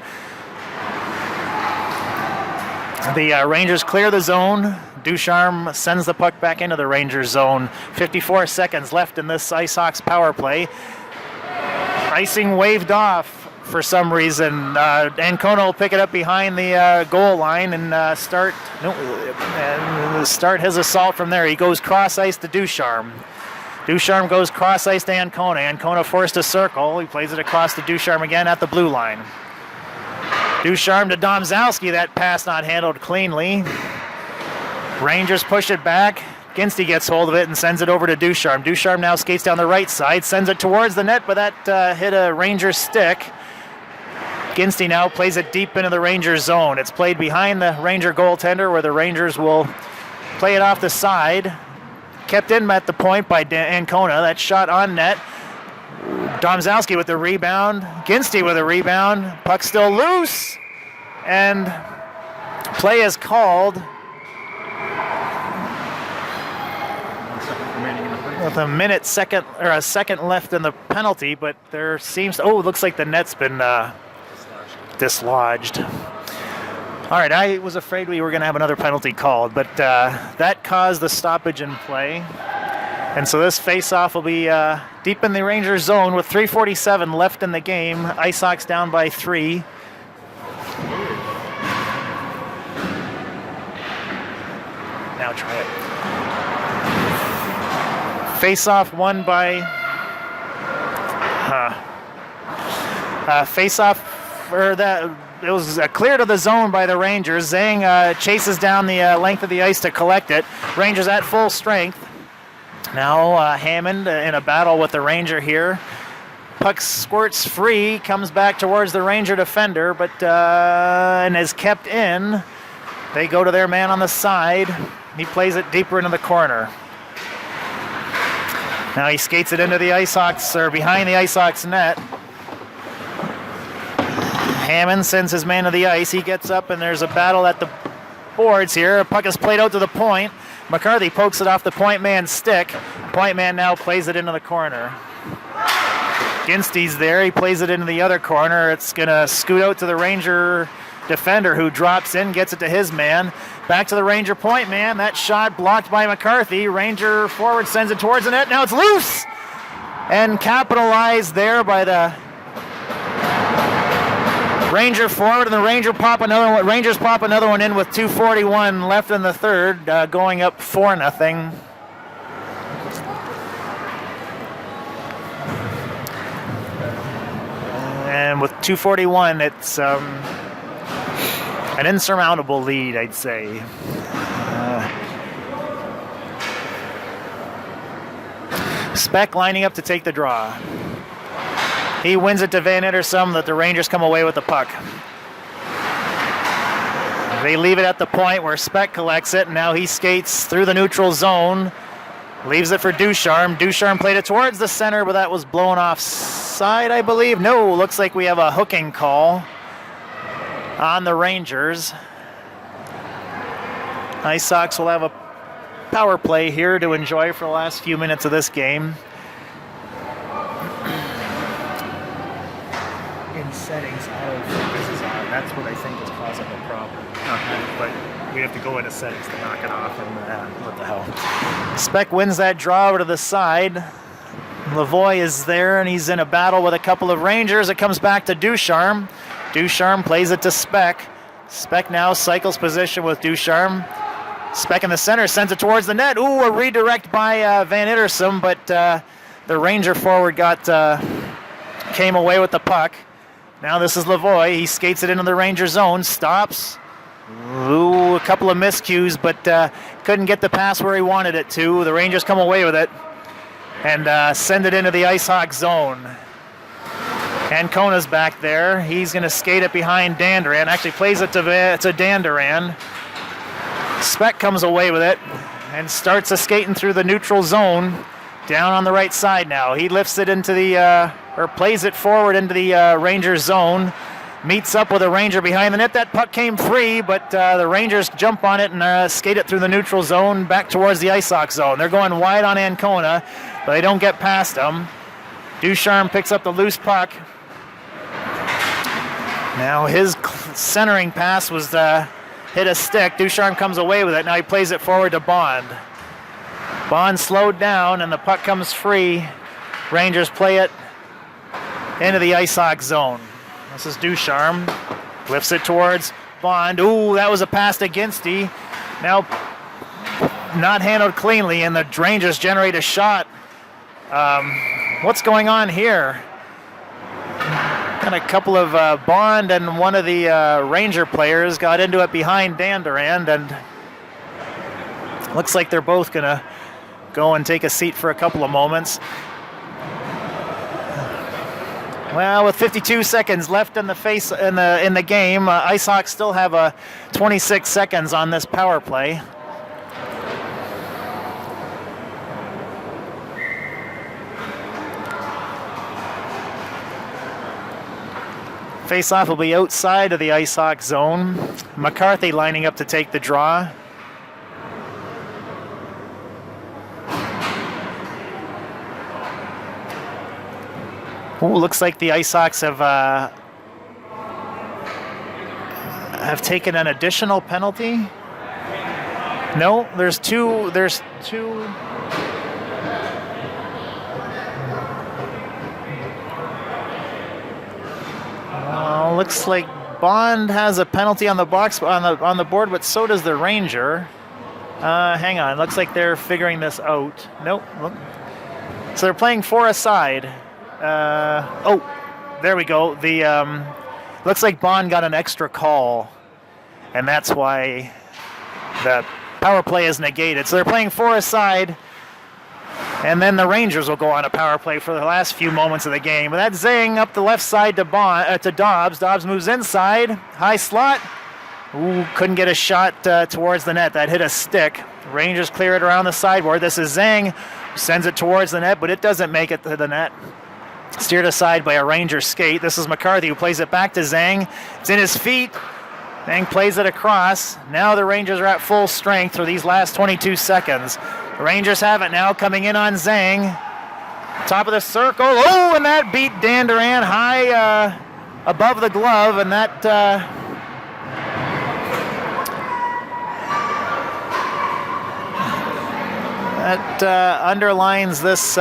the Rangers clear the zone. Ducharme sends the puck back into the Rangers zone. 54 seconds left in this Ice Hawks power play. Icing waved off for some reason. Ancona will pick it up behind the goal line and start his assault from there. He goes cross ice to Ducharme. Ducharme goes cross ice to Ancona. Ancona forced a circle. He plays it across to Ducharme again at the blue line. Ducharme to Domzalski. That pass not handled cleanly. Rangers push it back. Ginstey gets hold of it and sends it over to Ducharme. Ducharme now skates down the right side, sends it towards the net, but that hit a Ranger stick. Ginstey now plays it deep into the Rangers zone. It's played behind the Ranger goaltender where the Rangers will play it off the side. Kept in at the point by Ancona. That shot on net. Domzalski with the rebound. Ginstey with a rebound. Puck still loose. And play is called with a second left in the penalty, but there seems it looks like the net's been dislodged. All right, I was afraid we were going to have another penalty called, but that caused the stoppage in play. And so this face-off will be deep in the Rangers zone with 3:47 left in the game. Ice Hawks down by 3. Now try it. Face-off won by face-off, or that it was clear to the zone by the Rangers. Zhang chases down the length of the ice to collect it. Rangers at full strength. Now Hammond in a battle with the Ranger here. Puck squirts free, comes back towards the Ranger defender, but and is kept in. They go to their man on the side. He plays it deeper into the corner. Now he skates it into the Ice Hawks, or behind the Ice Hawks net. Hammond sends his man to the ice. He gets up and there's a battle at the boards here. A puck is played out to the point. McCarthy pokes it off the point man's stick. Point man now plays it into the corner. Ginstey's there. He plays it into the other corner. It's going to scoot out to the Ranger defender who drops in, gets it to his man. Back to the Ranger point man. That shot blocked by McCarthy. Ranger forward sends it towards the net. Now it's loose! And capitalized there by the Ranger forward, and the Rangers pop another one in with 2:41 left in the third, going up 4-0. And with 2:41, it's an insurmountable lead, I'd say. Speck lining up to take the draw. He wins it to Van Ittersum, that the Rangers come away with the puck. They leave it at the point where Speck collects it, and now he skates through the neutral zone. Leaves it for Ducharme. Ducharme played it towards the center, but that was blown offside, I believe. No, looks like we have a hooking call on the Rangers. Ice Sox will have a power play here to enjoy for the last few minutes of this game. In settings, this is on. That's what I think is causing the problem. But we have to go into settings to knock it off, and what the hell. Speck wins that draw over to the side. Lavoie is there, and he's in a battle with a couple of Rangers. It comes back to Ducharme. Ducharme plays it to Speck. Speck now cycles position with Ducharme. Speck in the center sends it towards the net. Ooh, a redirect by Van Ittersum, but the Ranger forward came away with the puck. Now this is Lavoie. He skates it into the Ranger zone, stops. Ooh, a couple of miscues, but couldn't get the pass where he wanted it to. The Rangers come away with it and send it into the Ice Hawk zone. Ancona's back there. He's going to skate it behind Danduran. Actually plays it to Danduran. Speck comes away with it and starts skating through the neutral zone. Down on the right side now. He lifts it into the, or plays it forward into the Rangers zone. Meets up with a Ranger behind the net. That puck came free, but the Rangers jump on it and skate it through the neutral zone back towards the Ice Hawk zone. They're going wide on Ancona, but they don't get past him. Ducharme picks up the loose puck. Now his centering pass was hit a stick. Ducharme comes away with it. Now he plays it forward to Bond. Bond slowed down, and the puck comes free. Rangers play it into the Ice Hawk zone. This is Ducharme. Lifts it towards Bond. Ooh, that was a pass to Ginsty. Now not handled cleanly, and the Rangers generate a shot. What's going on here? And a couple of Bond and one of the Ranger players got into it behind Dan Durand, and looks like they're both going to go and take a seat for a couple of moments. Well, with 52 seconds left in the game, Ice Hawks still have 26 seconds on this power play. Face-off will be outside of the Ice Hawk zone. McCarthy lining up to take the draw. Ooh, looks like the Ice Hawks have taken an additional penalty. No, there's two. Looks like Bond has a penalty on the box on the board, but so does the Ranger. Hang on, looks like they're figuring this out. Nope. So they're playing 4 aside. There we go. The looks like Bond got an extra call, and that's why the power play is negated. So they're playing 4 aside, and then the Rangers will go on a power play for the last few moments of the game. But that's Zhang up the left side to Dobbs. Dobbs moves inside, high slot. Ooh, couldn't get a shot towards the net. That hit a stick. Rangers clear it around the sideboard. This is Zhang, sends it towards the net, but it doesn't make it to the net. Steered aside by a Ranger skate. This is McCarthy who plays it back to Zhang. It's in his feet. Zhang plays it across. Now the Rangers are at full strength for these last 22 seconds. The Rangers have it now, coming in on Zhang. Top of the circle. Oh, and that beat Dan Durand high above the glove, and that underlines this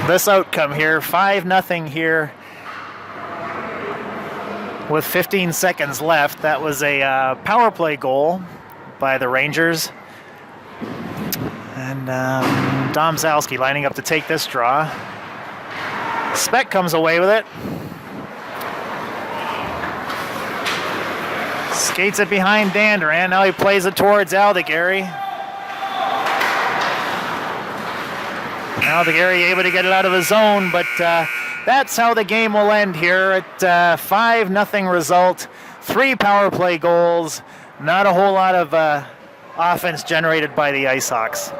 this outcome here. 5-0 here with 15 seconds left. That was a power play goal by the Rangers. And Dom Zalski lining up to take this draw. Speck comes away with it. Skates it behind Dan Durand. Now he plays it towards Aldegary. Aldegary able to get it out of his zone, but that's how the game will end here at 5-0 result. 3 power play goals. Not a whole lot of offense generated by the Ice Hawks.